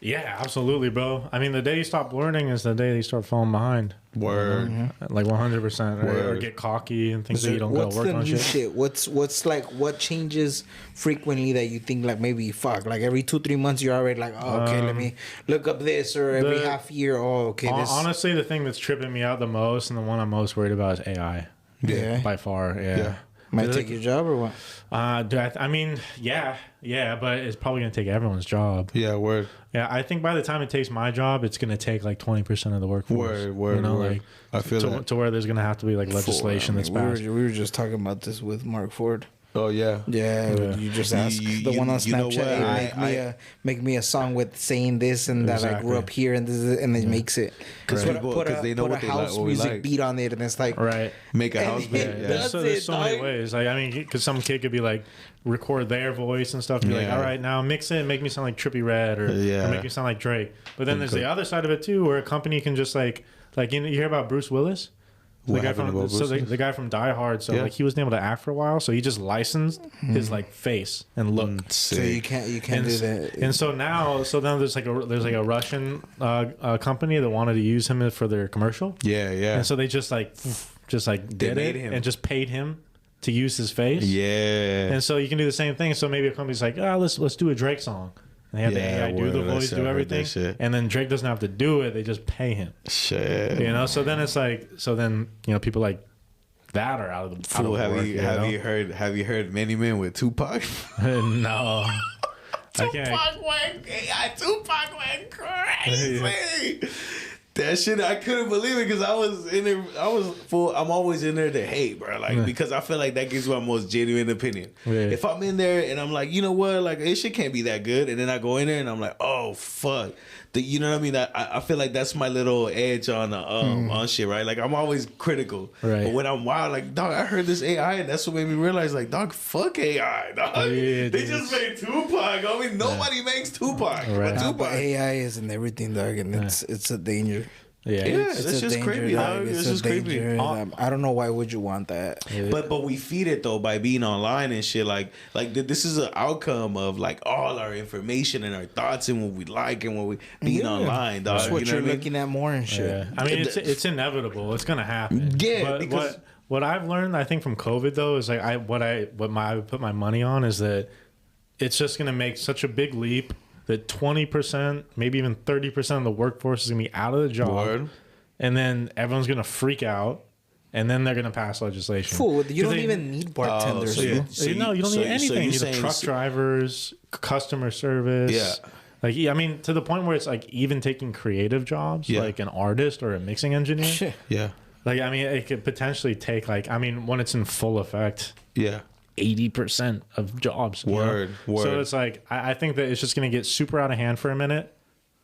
Yeah, absolutely, bro. I mean, the day you stop learning is the day you start falling behind. Word. Like 100%. Or Word. get cocky and think that you don't go What's work the on new shit. shit? What's like what changes frequently that you think like maybe fuck like every 2-3 months you're already like oh okay let me look up this or every half year oh okay this Honestly, the thing that's tripping me out the most and the one I'm most worried about is AI. Yeah. By far, yeah. might take your job or what? I mean, yeah, but it's probably gonna take everyone's job. Yeah, word. Yeah, I think by the time it takes my job, it's gonna take like 20% of the workforce. Word, you know, word. like I feel that. to where there's gonna have to be like legislation that's passed. We were just talking about this with Mark Ford. Oh yeah. Yeah, you just ask the one on you know Snapchat, what? hey, make me a song with saying this and that I grew up here and this is, and it makes it. Because they know what they like, house what we music like. beat on it, and it's like Right. Make a And house beat. it Yeah. does- There's so many dog. ways. Like, I mean, because some kid could be like, record their voice and stuff. And be like, Yeah. all right, now mix it and make me sound like Trippie Redd or make me sound like Drake. But then there's the other side of it too, where a company can just like you know, you hear about Bruce Willis? What The guy happened from about Bruce Willis? the guy from Die Hard. So like he wasn't able to act for a while, so he just licensed his like face and look. so you can't do that. And so now there's like a Russian company that wanted to use him for their commercial. Yeah, yeah. And so they just did made it him. and just paid him to use his face. Yeah. And so you can do the same thing. So maybe a company's like, let's do a Drake song. And they have the AI do the voice, do everything. And then Drake doesn't have to do it. They just pay him. Shit. You know, so then it's like, people like that are out of the Fool, have you heard Many Men with Tupac? No. I can't. Tupac went crazy. That shit, I couldn't believe it because I was in there. I'm always in there to hate, bro. Like because I feel like that gives my most genuine opinion. Yeah. If I'm in there and I'm like, you know what, like this shit can't be that good, and then I go in there and I'm like, oh fuck, you know what I mean? I feel like that's my little edge on on shit, right? Like I'm always critical, Right. But when I'm wild, like dog, I heard this AI, and that's what made me realize, like dog, fuck AI, dog. Yeah, they just made Tupac. I mean, nobody makes Tupac, Right. but Nah, Tupac. but AI is in everything, dog, and it's a danger. Yeah. Yeah, It's that's a just danger, creepy, dog. dog. It's It's a just creepy. danger. I don't know why would you want that. But we feed it though by being online and shit. Like this is an outcome of like all our information and our thoughts and what we like and what we being online, dog. That's what you know you're what I mean? looking at more and shit. Yeah. I mean, it's inevitable. It's gonna happen. Yeah, But because- what I've learned, I think, from COVID though, is like I would put my money on is that it's just gonna make such a big leap that 20%, maybe even 30% of the workforce is gonna be out of the job, Word. and then everyone's gonna freak out, and then they're gonna pass legislation. Fool, you 'Cause don't even need bartenders. so bro. you- You don't need anything. You need saying- truck drivers, customer service. Yeah. Like, I mean, to the point where it's like even taking creative jobs, Yeah. like an artist or a mixing engineer. Shit. Yeah, Like, I mean, it could potentially take when it's in full effect, yeah. 80% of jobs. you know? Word. So it's like, I think that it's just going to get super out of hand for a minute.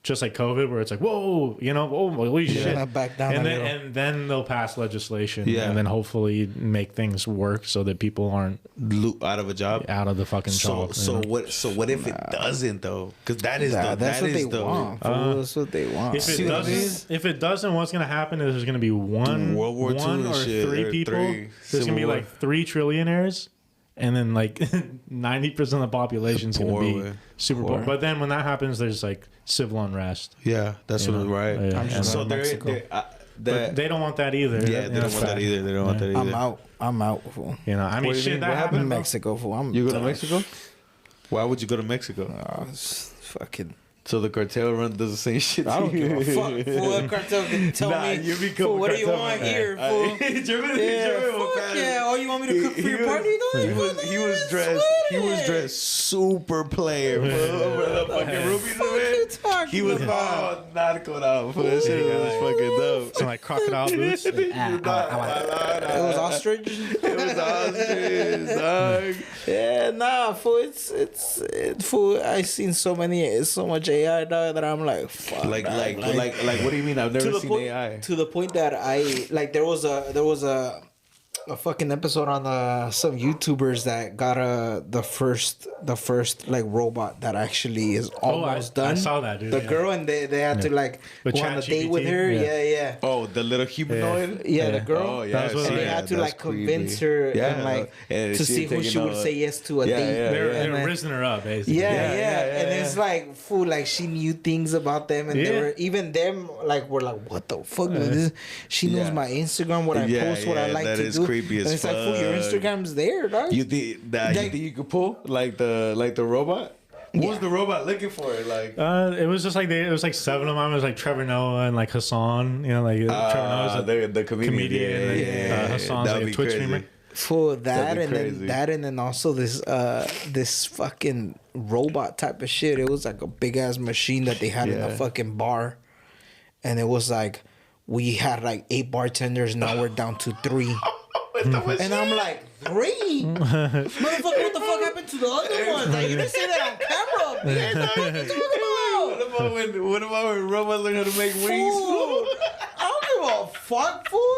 Just like COVID, where it's like, whoa, holy shit. Back down and a then, little. and then they'll pass legislation. Yeah. And then hopefully make things work so that people aren't Out of a job. out of the fucking job. So you know? what if it doesn't though? Because That's what they want. Fool. That's what they want. If it doesn't, what's going to happen is there's going to be one World War II one and or shit, three or people. three There's going to be Civil War. like 3 trillionaires, and then like 90% of the population's going Poor to way. be super poor. But then when that happens, there's like civil unrest. Yeah, that's You what know? right. Yeah. I'm just So going to Mexico. But they don't want that either. yeah, they don't want that either. They don't want that either. I'm out, fool. You know, I mean, What do you shit, mean? that What happened. In bro. Mexico, fool. I'm You go to done. Mexico? Why would you go to Mexico? It's fucking. So the cartel run does the same shit. I don't to you? give a fuck. Fool, a cartel can tell Nah, me. you become Fool, a what do you cartel want man. here, fool? Yeah, fuck yeah. Oh, you want me to cook for your party, though? He was dressed super player, bro. The fucking rubies, man. He was all nautical out, fool. That shit was fucking dope. Some like crocodile boots. It was ostrich. It was ostrich, dog. Yeah, nah, fool. Fool. I seen so much AI, dog, that I'm like, fuck. Like, dog, what do you mean? I've never seen AI. to the point that I like there was a fucking episode on some YouTubers that got the first like robot that actually is almost done. I saw that, dude. The yeah. girl, and they had to like With go on a date with ChatGPT? her. Yeah. Yeah. Oh, the little humanoid. Yeah, the girl. Oh yeah, That was And what they Yeah, had to like that's convince creepy. her Yeah, and like and to she see who taking she would out- say yes to a Yeah, date. yeah, They're And then- raising her up, basically. yeah, yeah, and yeah. it's like fool, like she knew things about them, and they Yeah. were even them like were like, what the fuck? This? She knows Yeah. my Instagram, what I Yeah, post, what I yeah, like that to is do. creepy and as it's like, fool, your fuck. Instagram's there, dog. You think that you could pull like the robot? What was the robot looking for? Like It was just like it was like 7 of them. It was like Trevor Noah and like Hassan. You know, like Trevor Noah's a the comedian. and Hassan's That'd like a be Twitch crazy. streamer. For that That'd be and crazy. then also this fucking robot type of shit. It was like a big ass machine that they had in Yeah. a fucking bar, and it was like we had like 8 bartenders. Now we're down to 3. With the machine. And I'm like, 3? Motherfucker, what the fuck happened to the other ones? Like, you didn't say that on camera, bitch. What are you talking about? What about when robots learn how to make wings? Fool. I don't give a fuck, fool.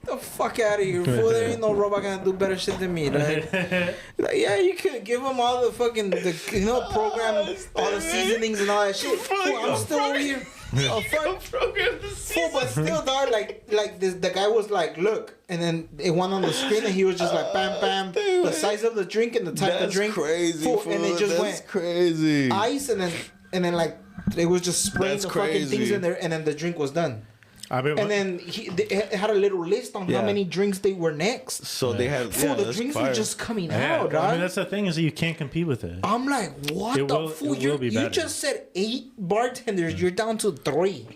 The fuck out of here, fool. There ain't no robot gonna do better shit than me. Like yeah, you could give them all the fucking, program, all the seasonings and all that shit. Fool, I'm still over here. Fool, but still, dog, like the guy was like, look, and then it went on the screen, and he was just like, bam, bam, the size of the drink and the type of drink. Crazy, fool, and it just went crazy. Ice, and then like it was just spraying the fucking things in there, and then the drink was done. And then it had a little list on how many drinks they were next. So they had the drinks were just coming out, dog. I mean, that's the thing, is that you can't compete with it. I'm like, what the fool? You just said 8 bartenders. You're down to 3.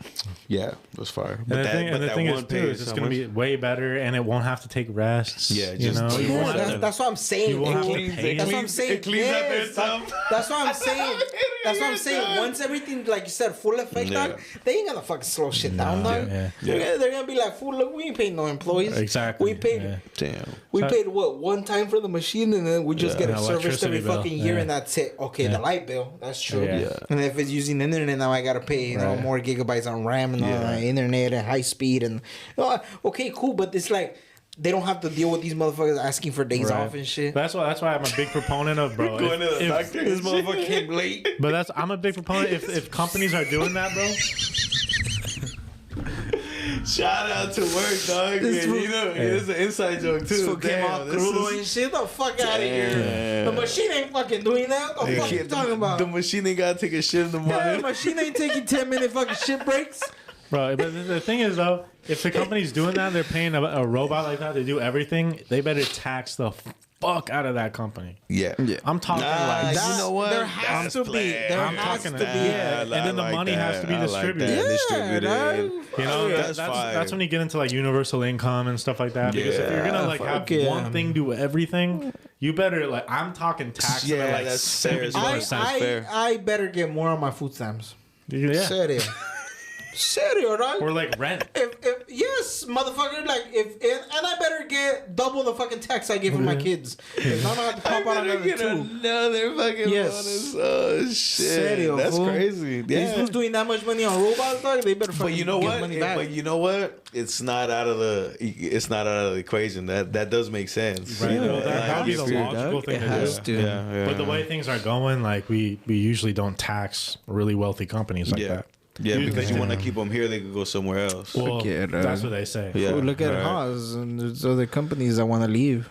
Yeah, that's fire. And the thing is, too, is it's going to be way better, and it won't have to take rests. Yeah, that's what I'm saying. You won't have to pay. That's what I'm saying. It cleans up itself. That's what I'm saying. That's what I'm saying. Once everything, like you said, full effect, dog, they ain't gonna fucking slow shit down, dog. They're gonna be like, fool, look, we ain't paying no employees. Exactly. We paid. Damn. We paid what, one time for the machine, and then we just get it serviced every fucking year, and that's it. Okay, the light bill, that's true. And if it's using the internet, now I gotta pay more gigabytes on RAM and on internet and high speed and okay, cool, but it's like they don't have to deal with these motherfuckers asking for days off and shit. That's why I'm a big proponent of, bro. Going to the doctor, this motherfucker came late. But I'm a big proponent if companies are doing that, bro. Shout out to work, dog. It's an inside joke too. This came out crudo and shit. The fuck out of here. The machine ain't fucking doing that. What the fuck you talking about? The machine ain't gotta take a shit in the morning. The machine ain't taking 10-minute fucking shit breaks. Bro, but the thing is, though, if the company's doing that, they're paying a robot like that to do everything, they better tax the fuck out of that company. Yeah. I'm talking like, you know what? There has to be. I'm talking and then the money has to be distributed. Distributed. You know, that's when you get into like universal income and stuff like that. Because if you're gonna like have one thing do everything, you better like, I'm talking tax. Yeah, like that's fair. I better get more on my food stamps. Yeah. Serio, right? Or like rent. If yes, motherfucker, like and I better get double the fucking tax I give for my kids. If not, I have to pop out another fucking bonus. Oh shit, Serio, that's fool. crazy. Yeah, these fools doing that much money on robots, dog. They better fucking get money back. But you know what? It's not out of the equation. That does make sense. Right. You know, that would be the logical thing to do. Yeah. But the way things are going, like we usually don't tax really wealthy companies like that. Yeah, because you want to keep them here, they could go somewhere else. Well, that's what they say. Yeah, look at Haas and there's other companies that want to leave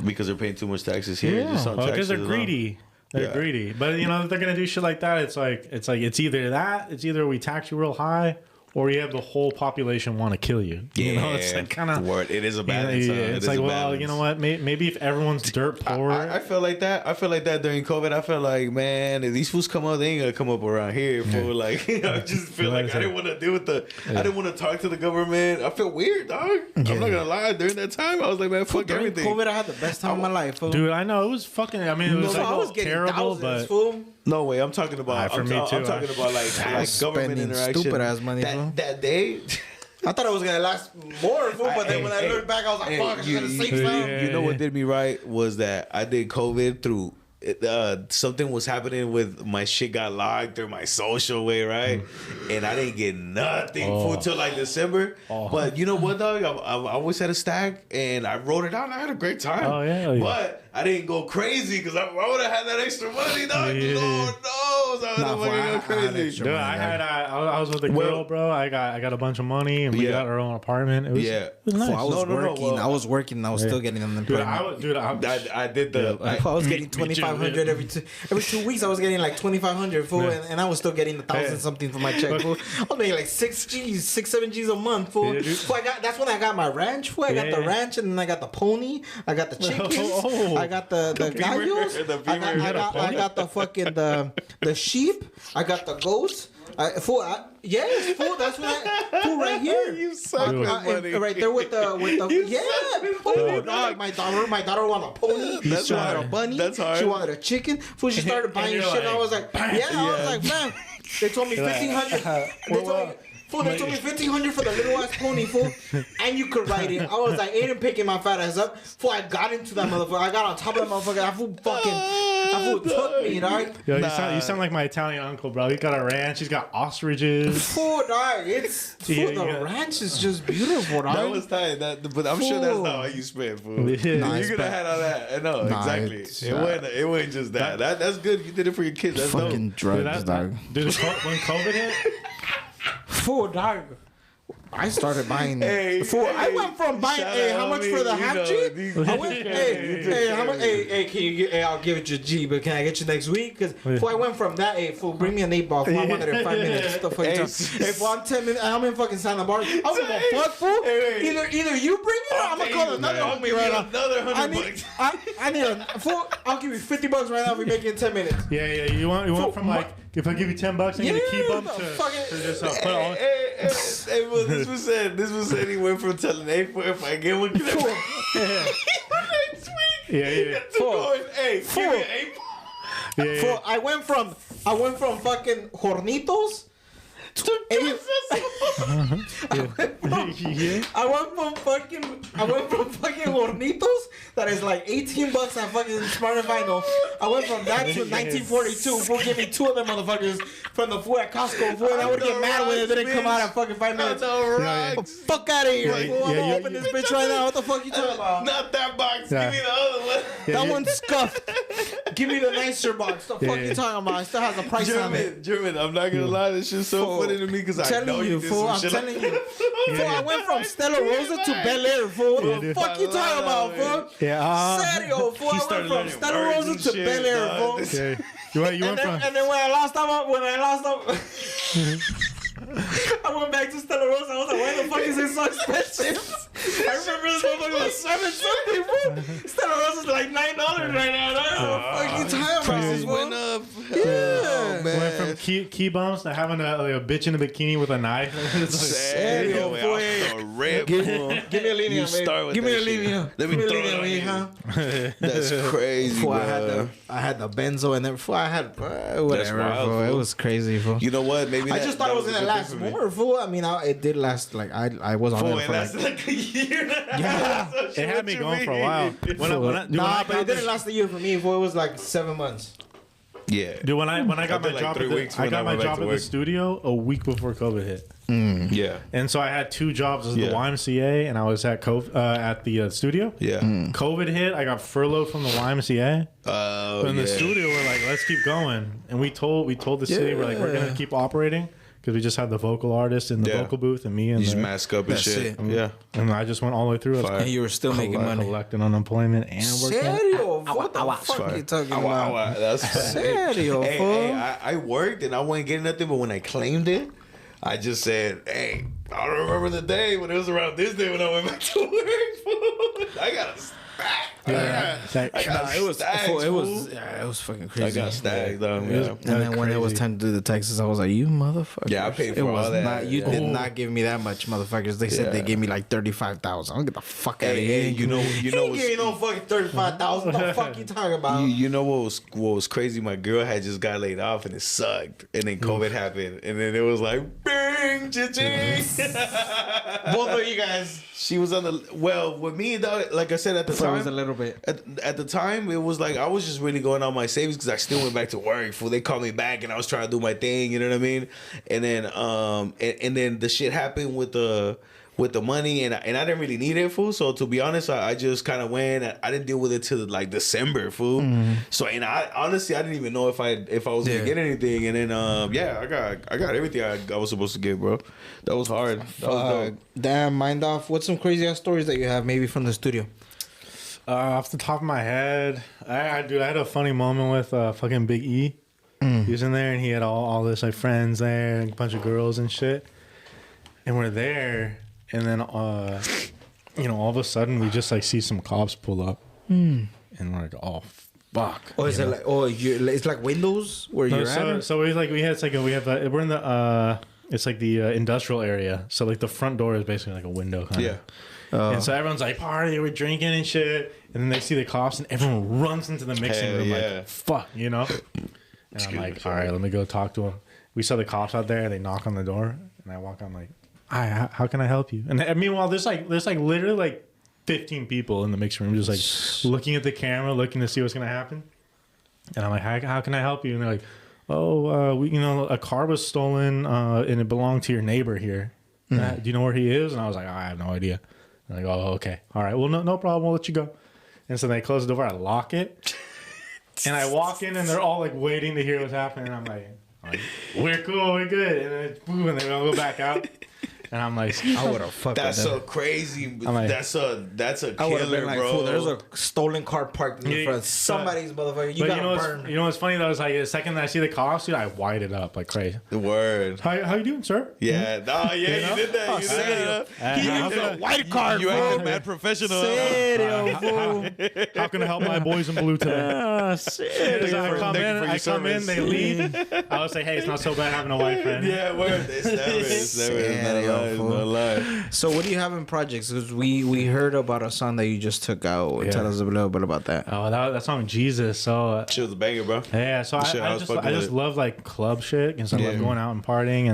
because they're paying too much taxes here. Yeah, because they're greedy. They're greedy. But you know, if they're gonna do shit like that, it's either we tax you real high, or you have the whole population want to kill you. Yeah, you know, it's like kind of it is a balance. It's like, well, you know what? Maybe if everyone's dirt poor, I feel like that. I feel like that during COVID. I felt like, man, if these fools come up, they ain't gonna come up around here. For like, I just feel like I didn't want to deal with I didn't want to talk to the government. I feel weird, dog. I'm not gonna lie. During that time, I was like, man, fuck during everything. COVID, I had the best time of my life, fool. Dude. I know it was fucking. I mean, it was I was getting terrible, thousands, but. Fool. No way, I'm talking about. For me too. I'm talking about like government interaction. Stupid ass money. That day. I thought it was gonna last more, fool, but then when I looked back, I was like, "Fuck, it's gonna save time." You know what did me right was that I did COVID through. Something was happening with my shit got logged through my social way, right? And I didn't get nothing until like December. But you know what, dog? I always had a stack, and I wrote it down. I had a great time. Oh yeah. But I didn't go crazy because I would have had that extra money, dog. Yeah. Lord knows I would have fucking go crazy. Dude, I was with a girl, bro. I got a bunch of money, and we got our own apartment. It was, it was nice. I was working. I was still getting unemployment. I did the. I was getting 2,500 every 2 weeks. I was getting like 2,500 fool, and I was still getting 1,000 something for my check. Fool. I was making like 7 G's a month. Fool. That's when I got my ranch. Fool. I got the ranch, and then I got the pony. I got the chickens. I got the gallos. I got the fucking the sheep. I got the goats. Yes, fool. That's what right here. You suck money. Right there with the fool, dog. My daughter wanted a pony. She wanted a bunny. That's hard. She wanted a chicken. Fool, she started buying shit. And I was like, I was like, man. They told me 1,500. Fool, they told me $1,500 for the little ass pony, fool, and you could ride it. I was like, ain't it picking my fat ass up? Fool, I got into that motherfucker. I got on top of that motherfucker. That fool took me, dog. Yo, you sound like my Italian uncle, bro. He got a ranch. He's got ostriches. Fool, dog. The ranch is just beautiful, dog. That was tight. But I'm sure that's not how you spent, fool. Yeah. You could have had all that. No, exactly. It wasn't just that. That's good. You did it for your kids. That's Fucking dope. drugs, dog. Dude, when COVID hit, Fool, dog. I started buying. Hey, I went from buying. Hey, how much for the half G? I went. Hey, how much? Hey, can you get? Hey, I'll give it your G, but can I get you next week? Because I went from that. Hey, fool, bring me an 8-ball. I wanted it in 5 minutes. What the fuck? Hey, fool, I'm 10 minutes. I'm in fucking Santa Barbara. I was gonna fuck, fool. Either you bring it, or I'm gonna call another homie right now. Another $100. I need a fool. I'll give you $50 right now if we make it in 10 minutes. Yeah. You want from like if I give you $10, I'm gonna keep them to just put on. Hey, well, this was said he went from telling A4 if I get one, next week. Yeah. Hey, give me an A4. Yeah. I went from fucking Hornitos to I went from fucking Hornitos that is like $18 at fucking Smart and Vinyl. I went from that to 1942. Fool, give me 2 of them motherfuckers from the fool at Costco. Fool, and I would get mad when it didn't come out at fucking 5 minutes. Fuck out of here. Fool, I'm gonna open this bitch right now. What the fuck you talking about? Not that box. Give me the other one. That one's scuffed. Give me the nicer box. The fuck you talking about? It still has a price on it. German, I'm not gonna lie. This shit's so funny to me because I know you did some shit. I'm telling you. Fool, I went from Stella Rosa to Bel Air, fool. What the fuck you talking about, fool? Yeah. Serio, fool. I went from Stella Rosa to Bel Air, fool. Yeah. You went from. And then when I lost them, I went back to Stella Rosa. I was like, why the fuck is it so expensive? I remember this motherfucker was $7 something, fool. Stella Rosa's like $9 right now. Fucking time prices went up. Yeah. Went from key bumps to having a bitch in a bikini with a knife. Serio, boy. Give me a linea, baby. Give me a linea. Let me throw it on you. That's crazy, bro. I had the benzo and then I had whatever. Wild, it was crazy, fool. You know what? Maybe I just thought it was gonna last more, fool. I mean, it did last. Like I was on it for like a year. Yeah, it had me going for a while. But it didn't last a year for me. Fool, it was like 7 months. Yeah, dude. When I got my job, I got my job at the studio a week before COVID hit. Yeah, and so I had 2 jobs as the YMCA, and I was at the studio. Yeah, COVID hit. I got furloughed from the YMCA. But in the studio, we're like, let's keep going, and we told the city, we're like, we're gonna keep operating. Because we just had the vocal artist in the vocal booth and me and you just mask up and shit. Yeah, and I just went all the way through. And you were still making money, collecting unemployment and working. Serio? What the fuck are you talking about? That's Serio, hey, I worked and I wasn't getting nothing, but when I claimed it, I just said, "Hey, I don't remember the day, but it was around this day when I went back to work. I got a stack. It was fucking crazy. I got stacked though. And then when it was time to do the taxes, I was like, "You motherfucker!" Yeah, I paid for all that. You did not give me that much, motherfuckers. They said they gave me like 35,000. I'll get the fuck out of here. You know, you ain't gave me no fucking 35,000. What the fuck you talking about? You know what was crazy? My girl had just got laid off and it sucked, and then COVID happened, and then it was like, bing, cha-ching. Both of you guys. She was on the with me though. Like I said at the time, it was a little bit. At the time, it was like I was just really going on my savings because I still went back to work. Fool, they called me back and I was trying to do my thing. You know what I mean? And then and then the shit happened with the money and I didn't really need it, fool. So to be honest, I just kind of went. I didn't deal with it till like December, fool. So and I honestly I didn't even know if I was gonna get anything. And then I got everything I was supposed to get, bro. That was hard. That was damn, mind off. What's some crazy ass stories that you have maybe from the studio? Off the top of my head, I had a funny moment with fucking Big E. He was in there and he had all this like friends there and a bunch of girls and shit. And we're there. And then, all of a sudden, we just like see some cops pull up, and we're like, "Oh, fuck!" Oh, is it like it's like windows where you're at? So we're in the it's like the industrial area. So like the front door is basically like a window kind of. Yeah. And so everyone's like, "Party, we're drinking and shit," and then they see the cops, and everyone runs into the mixing room like, "Fuck," And I'm like, "All right, let me go talk to him." we saw the cops out there. They knock on the door, and I walk on like, "Hi, how can I help you?" And meanwhile, there's literally like 15 people in the mixing room, just like looking at the camera, looking to see what's gonna happen. And I'm like, "How can I help you?" And they're like, "Oh, a car was stolen, and it belonged to your neighbor here. Do you know where he is?" And I was like, "I have no idea." And they're like, "Oh, okay, all right. Well, no problem. We'll let you go." And so they close the door. I lock it, and I walk in, and they're all like waiting to hear what's happening. And I'm like, "We're cool, we're good." And then boom, and they all go back out. And I'm like, I would have fucked. That's with so that. crazy. like, that's a I would have killer, been like, bro. fool, there's a stolen car parked in Yeah, front of somebody's motherfucker. You but gotta you know burn. what's funny though is like the second that I see the cops, dude, I white it up like crazy. The word. How you doing, sir? Yeah. Oh, yeah, you did that. You did that. He how used can a white card, You fool. acted mad professional. Serio, fool. How can I help my boys in blue today? Ah, As shit. I come Thank you in, for your I come in, service. they leave. I would say, hey, it's not so bad having a white friend. Yeah, word. It's never. No lie. So what do you have in projects? Because we heard about a song that you just took out. Yeah. Tell us a little bit about that. Oh, that song Jesus. So Shit was a banger, bro. yeah, so Shit, I was just fucking with it. love like club shit and so I Yeah. love going out and partying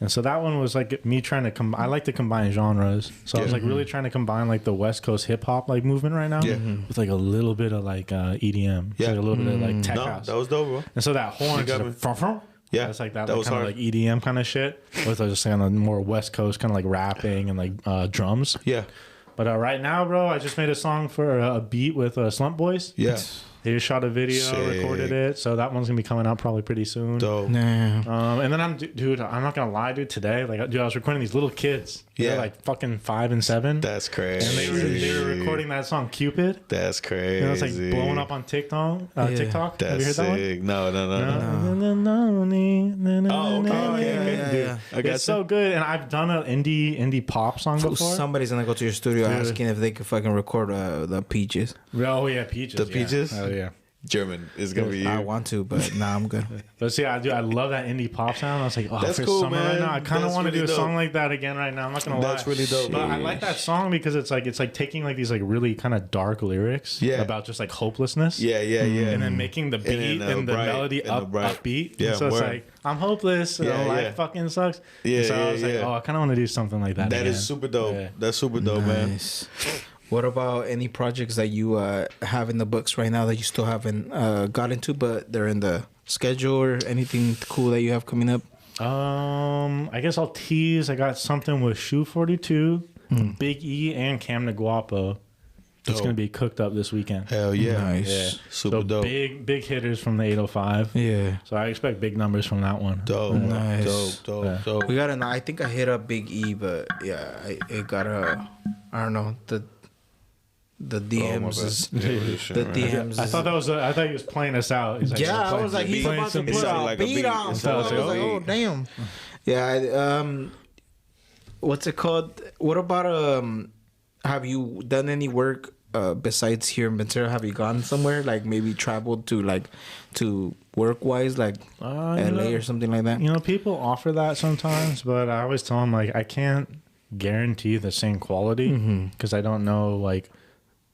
and so that one was like me trying to I like to combine genres. So I was Yeah. like really trying to combine like the West Coast hip hop like movement right now Yeah. with like a little bit of like EDM. Yeah. Like a little bit of like tech No, house. that was dope, bro. And so that horn, You got just me. like, frum, frum. Yeah, it's like that, that like, was kind of hard. like EDM kind of shit with just kind of more West Coast kind of like rapping and like drums. Yeah. But right now, bro, I just made a song for a beat with Slump Boys. Yeah. They just shot a video, Sick. recorded it, so that one's gonna be coming out probably pretty soon. Dope. Nah. And then dude, I'm not gonna lie, dude. Today, like, dude, I was recording these little kids. Yeah. They're like fucking 5 and 7. That's crazy. And they were recording that song Cupid. That's crazy. And it was like blowing up on TikTok. TikTok. That's Have you heard that one? sick. No. Oh, okay. Yeah. I got It's so good, and I've done an indie pop song Fool, before. somebody's gonna go to your studio asking if they could fucking record the Peaches. Oh yeah, Peaches. The Peaches? Oh yeah. German is gonna be you. I want to, but nah, I'm good. But see, I love that indie pop sound. I was like, oh, That's for cool, summer right man. now, I kind of That's want to really do a song dope. like that again right now. I'm not gonna lie. That's really dope. But I like that song because it's like taking like these like really kind of dark lyrics Yeah. about just like hopelessness. Yeah. And then making the beat then, and the bright, melody and the bright. upbeat. Yeah, And so it's word. like I'm hopeless. And Yeah, life yeah. fucking sucks. Yeah, And so I yeah, was like, yeah. oh, I kind of want to do something like that. That again. is super dope. Yeah. That's super dope, man. Nice. What about any projects that you have in the books right now that you still haven't got into, but they're in the schedule, or anything cool that you have coming up? I guess I'll tease. I got something with Shoe 42, Big E, and Cam Naguapo. It's Dope. gonna be cooked up this weekend. Hell yeah. Nice. Yeah, Super so dope. big hitters from the 805. Yeah. So I expect big numbers from that one. Dope. Nice. Dope. Yeah. Dope. We gotta know. I think I hit up Big E, but yeah, it got I don't know, the DMs is the DMs. I thought that was. I thought he was playing us out. He's like, Yeah, "We're I playing- was like, he's playing about to some put It beat." sounded a like a beat beat. on. It So I sounded was like like, a oh beat. damn. Yeah. What's it called? What about have you done any work besides here in Ventura? Have you gone somewhere, like maybe traveled to work wise, like LA know- or something like that? You know, people offer that sometimes, but I always tell them like I can't guarantee the same quality because I don't know like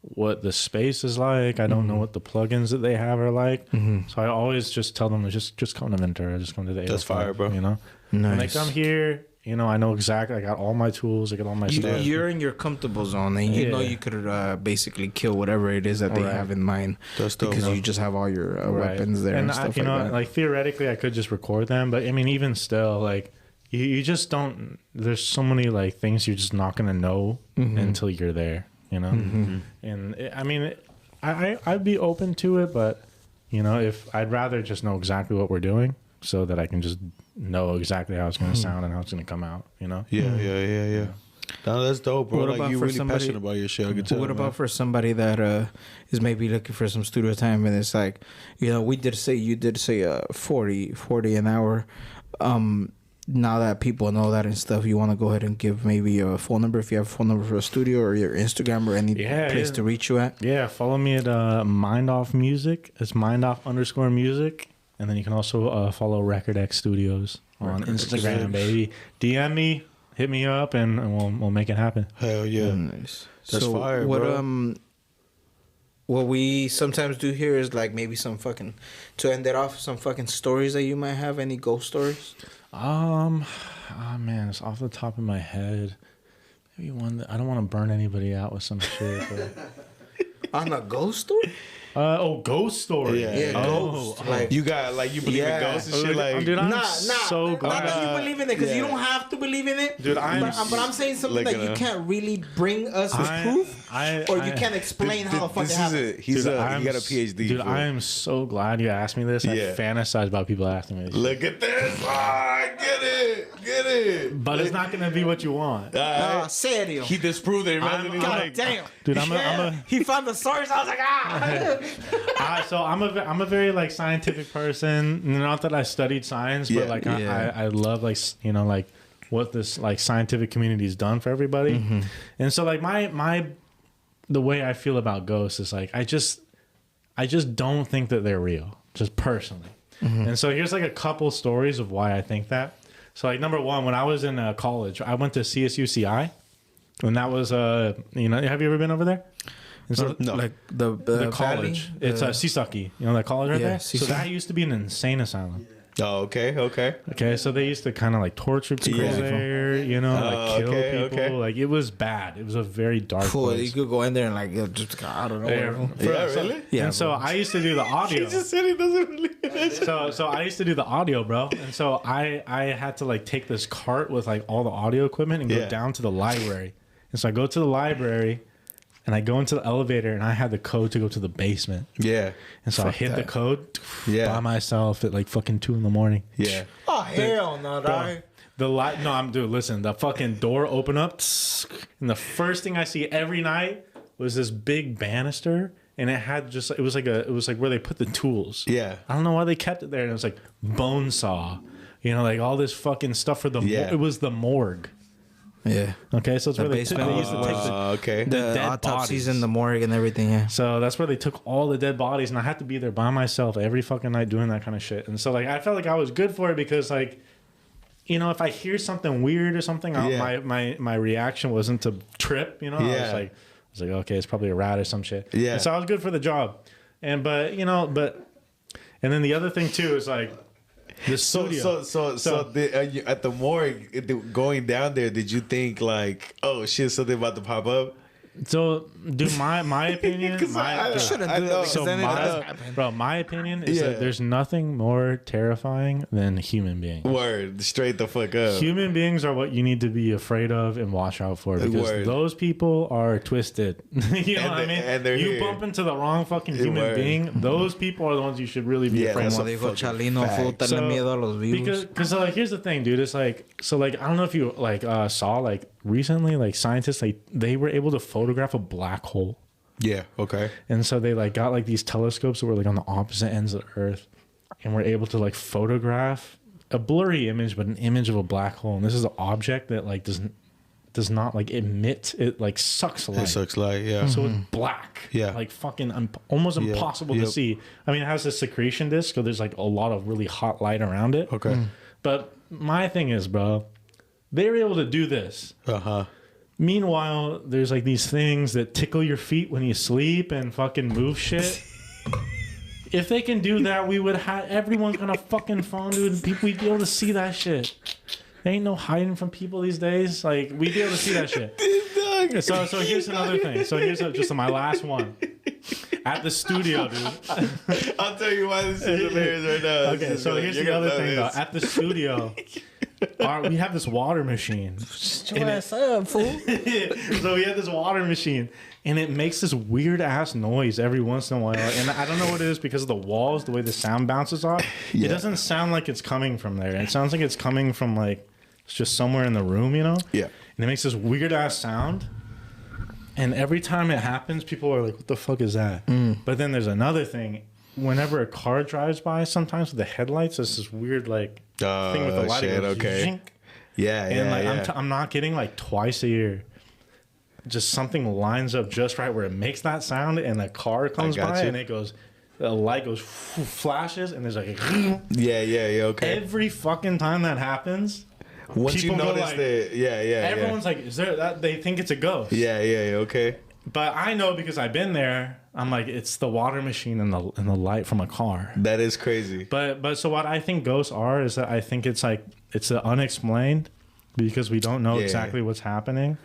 what the space is like. I don't know what the plugins that they have are like. So I always just tell them to just come to Ventura, just come to the. That's 805, fire, bro. You know, when they Nice. come here, you know, I know exactly. I got all my tools. I got all my stuff. You're in your comfortable zone, and you know Yeah. you could basically kill whatever it is that they Right. have in mind, That's dope, because bro. you just have all your Right. weapons there and, I, stuff you know, like that. like theoretically, I could just record them, but I mean, even still, like you just don't. There's so many like things you're just not gonna know until you're there, you know. And I mean, I'd be open to it, but you know, if I'd rather just know exactly what we're doing, so that I can just know exactly how it's gonna sound and how it's gonna come out, you know. Yeah. No, that's dope, bro. What Like about you're for really somebody- passionate about your shit. I can tell. What man. about for somebody that is maybe looking for some studio time, and it's like, you know, you did say 40 an hour. Now that people know that and stuff, you want to go ahead and give maybe a phone number, if you have a phone number for a studio, or your Instagram, or any place to reach you at. Yeah, follow me at Mind Off Music. It's mindoff_music. And then you can also follow Record X Studios on Instagram, baby. DM me, hit me up, and we'll make it happen. Hell yeah. Nice. That's fire, what, bro. what we sometimes do here is like maybe some fucking to end it off, some fucking stories that you might have. Any ghost stories? Oh man, it's off the top of my head. Maybe one that I don't want to burn anybody out with some shit. But On a ghost story? Ghost story. Yeah, ghost. Like You got like you believe in ghosts and shit. Like, dude, I'm Nah, so not glad. that you believe in it, because you yeah. don't have to believe in it. Dude, but I'm saying something like that you can't really bring us with proof, or you can't explain how the fuck it this is happened. it. He's Dude, he got a PhD. Dude, for I it. am so glad you asked me this. Yeah. I fantasize about people asking me this. Look at this. Ah, get it. But it's not gonna be what you want. Serio. He disproved it. Imagine he's God like, damn. Dude, He found the source. I was like, so I'm a very like scientific person. Not that I studied science, Yeah. but like Yeah. I love like like what this like scientific community has done for everybody. And so like the way I feel about ghosts is like I just don't think that they're real, just personally. And so here's like a couple stories of why I think that. So like number one, when I was in college, I went to CSUCI, and that was have you ever been over there? And so, No. like the college. valley? It's Sisaki. You know that college right Yeah, there? So Sisaki. that used to be an insane asylum. oh, okay. Okay, so they used to kind of like torture people Yeah. there, like kill okay, people. okay. Like it was bad. It was a very dark Fool, you place. could go in there and like just I don't know. Yeah. whatever. Yeah, really? Yeah, And so bro. I used to do the audio. He just said he doesn't believe in it. So I used to do the audio, bro. And so I had to like take this cart with like all the audio equipment and go Yeah. down to the library. And so I go to the library and I go into the elevator and I had the code to go to the basement. Yeah. And so I hit the code Yeah. by myself at like fucking 2 a.m. Yeah. Oh hell no, dog. Listen, the fucking door opened up, and the first thing I see every night was this big banister, and it had just it was like where they put the tools. Yeah. I don't know why they kept it there, and it was like bone saw, like all this fucking stuff for the Yeah. it was the morgue. Yeah, Okay, so it's where they used to basement. take the Okay. the dead autopsies bodies. in the morgue and everything. Yeah. So that's where they took all the dead bodies, and I had to be there by myself every fucking night doing that kind of shit. And so like I felt like I was good for it because like, if I hear something weird or something, Yeah. my reaction wasn't to trip. I Yeah. was like, okay, it's probably a rat or some shit. Yeah. And so I was good for the job, and and then the other thing too is like the studio. At the morgue, going down there, did you think like, oh shit, something about to pop up? So, dude, my opinion, Shouldn't I do it know. because So then it my, does happen. bro, my opinion is Yeah. that there's nothing more terrifying than human beings. Word, straight the fuck up. Human beings are what you need to be afraid of and watch out for because Word. those people are twisted. You know what I mean? and they're you here. bump into the wrong fucking human Word. being, those people are the ones you should really be Yeah, afraid that's of. Como a dijo fucking Chalino, fact. fool, tenle miedo a los vivos. Because like here's the thing, dude. It's like I don't know if you like saw like recently like scientists like they were able to photograph a black hole. Yeah. Okay. And so they like got like these telescopes that were like on the opposite ends of the earth and were able to like photograph a blurry image, but an image of a black hole. And this is an object that like does not like emit, it like sucks light. It sucks like yeah. So it's black. Yeah. Like fucking almost Yeah. impossible to Yep. see. I mean, it has a secretion disk, so there's like a lot of really hot light around it. Okay. But my thing is, bro, they were able to do this. Uh-huh. Meanwhile, there's like these things that tickle your feet when you sleep and fucking move shit. If they can do that, we would have everyone's got a fucking phone, dude. We'd be able to see that shit. There ain't no hiding from people these days. Like we'd be able to see that shit. So here's another thing. So here's just my last one. At the studio, dude. I'll tell you why this is hilarious right now. Okay, so here's the other thing though. At the studio, we have this water machine. What's up, fool? So we have this water machine, and it makes this weird ass noise every once in a while. And I don't know what it is because of the walls, the way the sound bounces off. Yeah. It doesn't sound like it's coming from there. It sounds like it's coming from like it's just somewhere in the room, Yeah. And it makes this weird ass sound. And every time it happens, people are like, "What the fuck is that?" But then there's another thing. Whenever a car drives by, sometimes with the headlights, there's this weird like thing with the light. Shit, It goes, okay. zink. Yeah, And like yeah. I'm not kidding, like twice a year, just something lines up just right where it makes that sound, and the car comes got by you. and it goes, the light goes flashes, and there's like yeah, okay. every fucking time that happens, Once you people go notice like- that, yeah, everyone's like, is there that? They think it's a ghost. yeah, okay. But I know because I've been there. I'm like, it's the water machine and the light from a car. That is crazy. But so what I think ghosts are is that I think it's like it's the unexplained because we don't know exactly what's happening.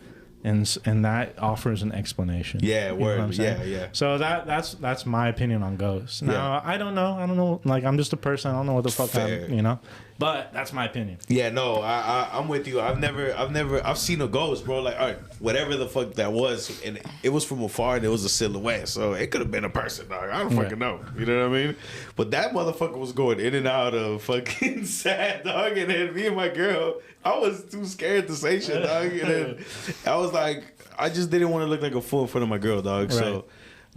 And that offers an explanation. Yeah, You know word. what I'm saying? Yeah. So that's my opinion on ghosts. Now I don't know. Like I'm just a person. I don't know what the fuck Fair. But that's my opinion. Yeah, no, I'm with you. I've seen a ghost, bro. Like, all right, whatever the fuck that was, and it was from afar, and it was a silhouette, so it could have been a person, dog. I don't fucking know. You know what I mean? But that motherfucker was going in and out of fucking sad, dog. And then me and my girl, I was too scared to say shit, dog. And then I was like, I just didn't want to look like a fool in front of my girl, dog. Right. So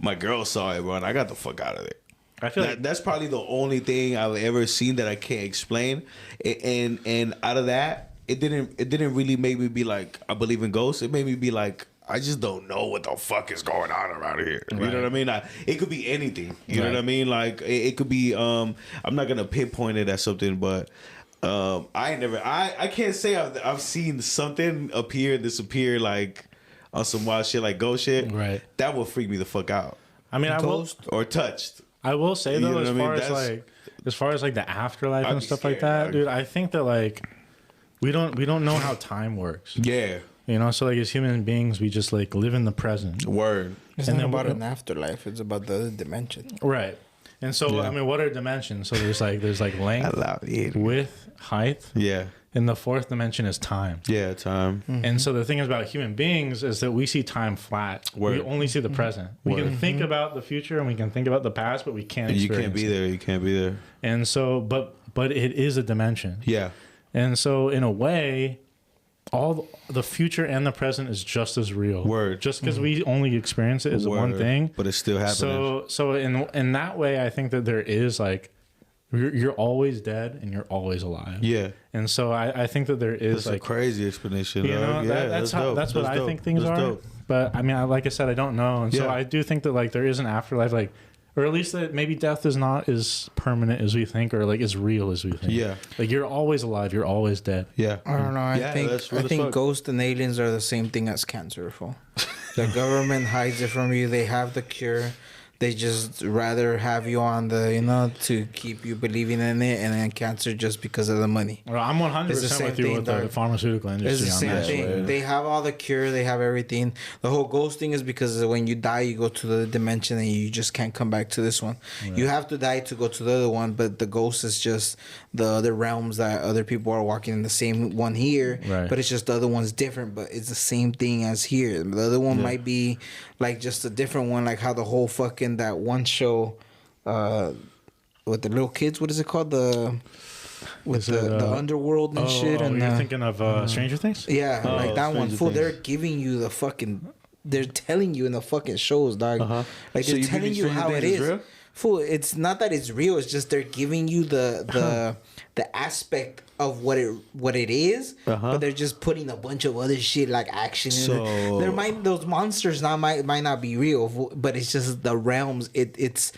my girl saw it, bro, and I got the fuck out of there. I feel like That's probably the only thing I've ever seen that I can't explain, and out of that, it didn't really make me be like I believe in ghosts. It made me be like I just don't know what the fuck is going on around here. You know what I mean? It could be anything. You know what I mean? Like it could be. I'm not gonna pinpoint it at something, but I can't say I've seen something appear and disappear like on some wild shit like ghost shit. Right. That will freak me the fuck out. I mean, Or touched. I will say though, You know what as far as like the afterlife I'd and be stuff like scared, that, dog. dude. I think that like we don't know how time works. Yeah. So like as human beings, we just like live in the present. Word. It's And not then about we- an afterlife. It's about the other dimension. Right. And so I mean, what are dimensions? So there's like length, width, height, Yeah. and the fourth dimension is time. Yeah, time. And so the thing about human beings is that we see time flat. Word. We only see the present. We can think about the future and we can think about the past, but we can't. You can't experience be it. there. You can't be there. And so, but it is a dimension. Yeah. And so, in a way, all the future and the present is just as real. Word. Just because we only experience it is one Word. thing. But it's still happening. So in that way, I think that there is like you're always dead and you're always alive. Yeah. And so I think that there is That's like a crazy explanation. you know dog. Yeah, that's how dope. that's what I dope. think things That's are. dope. But I mean, like I said, I don't know, and so Yeah. I do think that like there is an afterlife, like, or at least that maybe death is not as permanent as we think, or like as real as we think. Yeah. Like you're always alive, you're always dead. Yeah. I don't know. I Yeah, that's real as think fuck. ghosts and aliens are the same thing as cancer. Fool. The government hides it from you. They have the cure. They just rather have you on the to keep you believing in it, and then cancer just because of the money. Well, I'm 100% It's the same with you thing, with the dog. pharmaceutical It's industry the on same that. thing. They have all the cure. They have everything. The whole ghost thing is because when you die, you go to the dimension and you just can't come back to this one. You have to die to go to the other one, but the ghost is just the other realms that other people are walking in the same one here. Right. But it's just the other one's different, but it's the same thing as here. The other one might be like just a different one, like how the whole fucking that one show with the little kids, what is it called? With the underworld and shit. And you're thinking of Stranger Things? yeah, Oh, like that one. Stranger Fool, Things. they're giving you the fucking. They're telling you in the fucking shows, dog. Like So they're you telling believe you Stranger how it Things is is. real? Fool, it's not that it's real. It's just they're giving you the aspect of what it is, but they're just putting a bunch of other shit like action in So- there. Those monsters might not be real, but it's just the realms. It's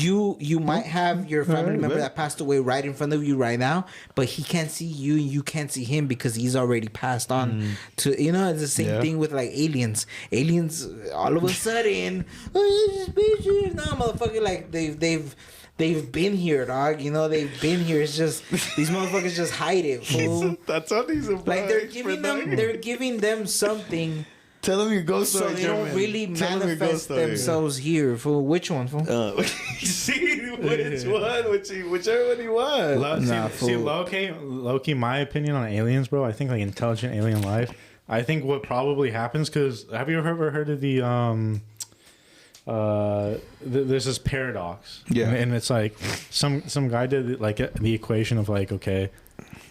you might have your family member that passed away right in front of you right now, but he can't see you and you can't see him because he's already passed on to it's the same thing with like aliens. Aliens all of a sudden, nah, motherfucker, like they've been here, dog. They've been here. It's just these motherfuckers just hide it, fool. That's all these Like they're giving them something Tell them your ghost so story. they don't German. really Tell them your ghost manifest story. themselves here. For which one? Fool? See which one? Whichever one you want. Nah, See, fool. low-key, my opinion on aliens, bro, I think like intelligent alien life, I think what probably happens, because have you ever heard of there's this paradox, Yeah. and it's like some guy did like the equation of like, okay,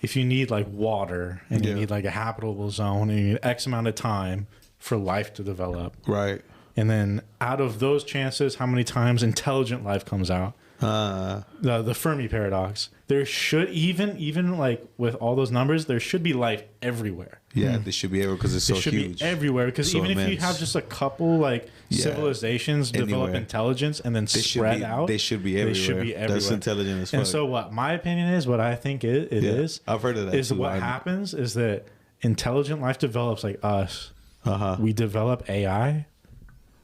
if you need like water and you Yeah. need like a habitable zone and you need X amount of time for life to develop, Right. and then out of those chances, how many times intelligent life comes out? The Fermi paradox. There should even like with all those numbers, there should be life everywhere. Yeah, they should be able because it's It so should huge. be everywhere, because So even if you immense. have just a couple like Yeah. civilizations develop Anywhere. intelligence and then They should spread be. out, They should be everywhere. They should be everywhere. That's intelligent as fuck. And so, what my opinion is, what I think it Yeah. is, I've heard of that is too. what happens is that intelligent life develops like us. Uh-huh. We develop AI,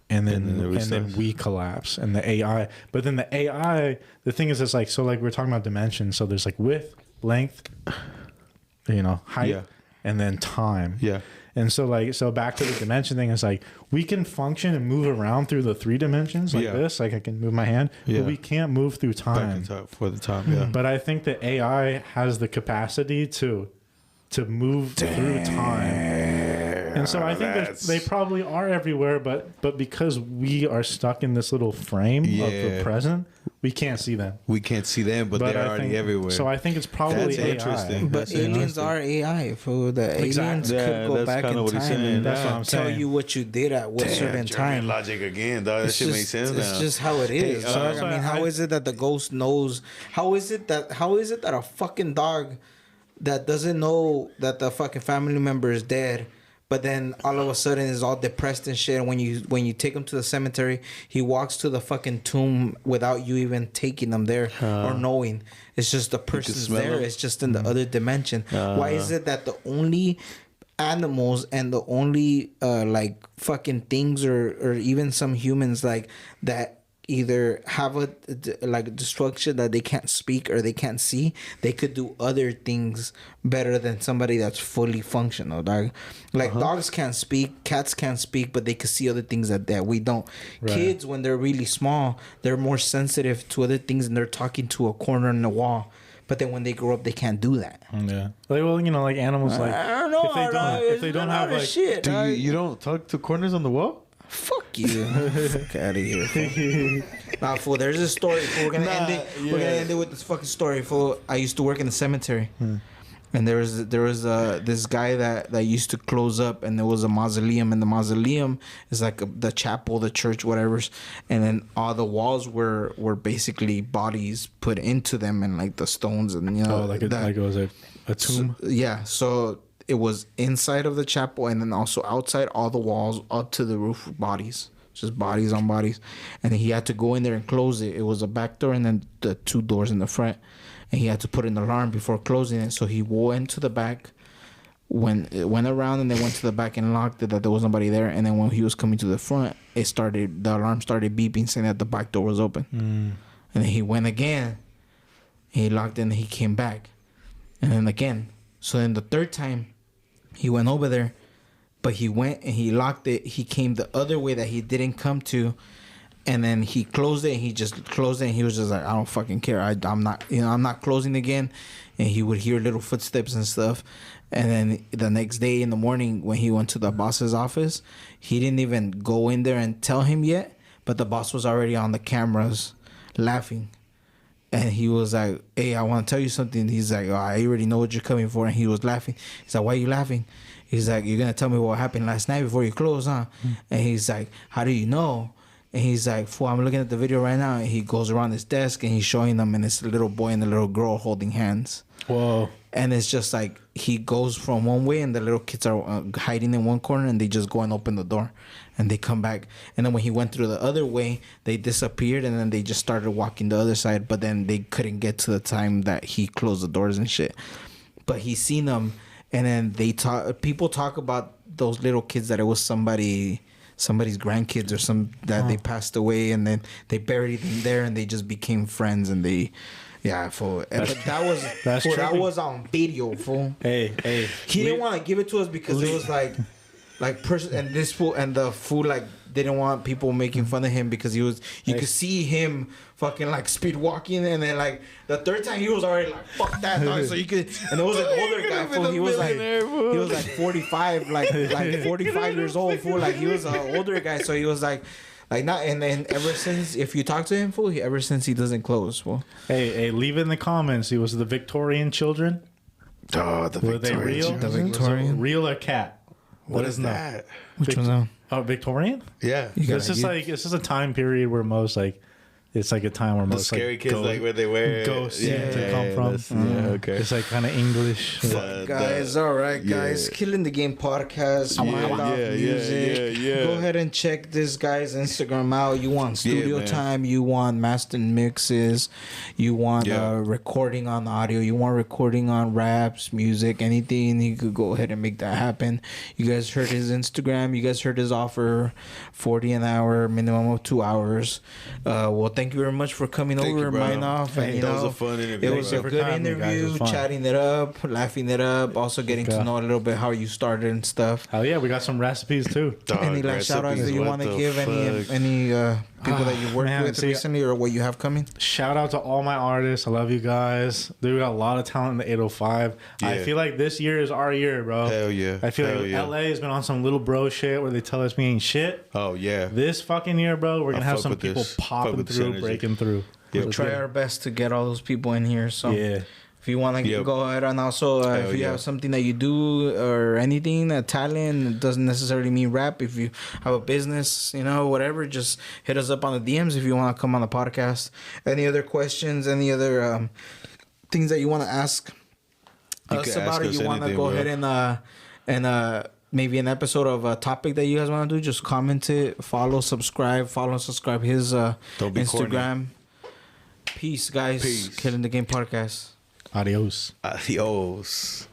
and then it then restarts. we collapse, and the AI. But then the AI, the thing is, it's like, so like we're talking about dimensions. So there's like width, length, height, Yeah. and then time. Yeah. And so back to the dimension thing, it's like we can function and move around through the 3 dimensions like Yeah. this, like I can move my hand, Yeah. but we can't move through Back time. in time for the time. Yeah. But I think the AI has the capacity to move through time. And so I think they probably are everywhere, but because we are stuck in this little frame of the Yeah. present, we can't see them. We can't see them, but they're I already think, everywhere. So I think it's probably That's AI. interesting. But That's aliens interesting. are AI. For the aliens Exactly. could Yeah, go that's back kinda in what he's time saying. and That's what I'm tell saying. you what you did at what certain German time. logic again, dog. That shit makes sense It's now. just how it is. Hey, dog. so I mean, how is it that the ghost knows? How is it that a fucking dog that doesn't know that the fucking family member is dead, but then all of a sudden is all depressed and shit? And when you take him to the cemetery, he walks to the fucking tomb without you even taking him there or knowing. It's just the person's smell there. him? It's just in the other dimension. Why is it that the only animals and the only like fucking things or even some humans like that either have a like destruction that they can't speak or they can't see, they could do other things better than somebody that's fully functional, dog. Like dogs can't speak, cats can't speak, but they could see other things that we don't. Right. Kids, when they're really small, they're more sensitive to other things and they're talking to a corner in the wall. But then when they grow up, they can't do that. Yeah. Like, well, like animals, like I don't know. if they don't have like shit, Do dog. you don't talk to corners on the wall? Fuck you. Fuck out of here, fool. Nah, fool, there's a story, fool. We're gonna end it. We're gonna end it with this fucking story, fool. I used to work in the cemetery. And there was this guy that used to close up, and there was a mausoleum, and the mausoleum is like the chapel, the church, whatever, and then all the walls were basically bodies put into them, and like the stones, and like it was a tomb. So it was inside of the chapel, and then also outside, all the walls up to the roof, bodies, just bodies on bodies, and he had to go in there and close it. It was a back door and then the 2 doors in the front, and he had to put an alarm before closing it. So he went to the back, went around, and then went to the back and locked it that there was nobody there. And then when he was coming to the front, the alarm started beeping saying that the back door was open. And then he went again, he locked it, and he came back, and then again. So then the 3rd time, he went over there, but he went and he locked it. He came the other way that he didn't come to, and then he closed it. And he just closed it, and he was just like, I don't fucking care. I'm not closing again. And he would hear little footsteps and stuff. And then the next day in the morning, when he went to the boss's office, he didn't even go in there and tell him yet, but the boss was already on the cameras laughing. And he was like, hey, I want to tell you something. He's like, oh, I already know what you're coming for. And he was laughing. He's like, why are you laughing? He's like, you're going to tell me what happened last night before you close, huh? And he's like, how do you know? And he's like, fool, I'm looking at the video right now. And he goes around his desk and he's showing them, and it's a little boy and a little girl holding hands. Whoa. And it's just like he goes from one way, and the little kids are hiding in one corner, and they just go and open the door, and they come back. And then when he went through the other way, they disappeared, and then they just started walking the other side. But then they couldn't get to the time that he closed the doors and shit. But he seen them, and then people talk about those little kids that it was somebody's grandkids or some that they passed away, and then they buried them there, and they just became friends, and they. Yeah, fool. But that was that was on video, fool. Hey. He didn't want to give it to us because it was like person, and this fool and the fool like didn't want people making fun of him because you could see him fucking like speed walking, and then like the 3rd time he was already like fuck that dog. So you could, and there was an older guy, fool. He was like 45, like 45 years old, fool. Like he was an older guy, so he was like not, and then ever since, if you talk to him, fool, ever since he doesn't close, fool. Hey, leave in the comments. It was the Victorian children. Oh, the Were they real? The Victorian? Real or cat? What is that? Which one's that? Oh, Victorian? Yeah. It's just a time period where most like it's like a time where The most scary like kids, like where they wear ghosts seem to come from. Okay. It's like kind of English. Guys, all right, guys. Killing the Game podcast. Mind Off Music. Go ahead and check this guy's Instagram out. You want studio time. You want master mixes. You want recording on audio. You want recording on raps, music, anything. You could go ahead and make that happen. You guys heard his Instagram. You guys heard his offer, 40 an hour, minimum of 2 hours. Well, thank you very much for coming over, Mind Off. And, that was a fun interview. It was a good interview, chatting it up, laughing it up, also getting to know a little bit how you started and stuff. Hell yeah, we got some recipes too. Any last shout outs that you want to give? Any people that you worked with recently or what you have coming? Shout out to all my artists. I love you guys. Dude, we got a lot of talent in the 805. I feel like this year is our year, bro. Hell yeah. I feel like LA has been on some little bro shit where they tell us we ain't shit. Oh yeah. This fucking year, bro, we're gonna have some people popping through, breaking through. We'll try our best to get all those people in here. So yeah. If you want to go ahead and also if you have something that you do or anything, a talent, it doesn't necessarily mean rap. If you have a business, you know, whatever, just hit us up on the DMs if you want to come on the podcast. Any other questions? Any other things that you want to ask us about it? You want to go ahead and maybe an episode of a topic that you guys want to do? Just comment it, subscribe his Instagram. Peace, guys. Killing the Game podcast. Adios. Adios.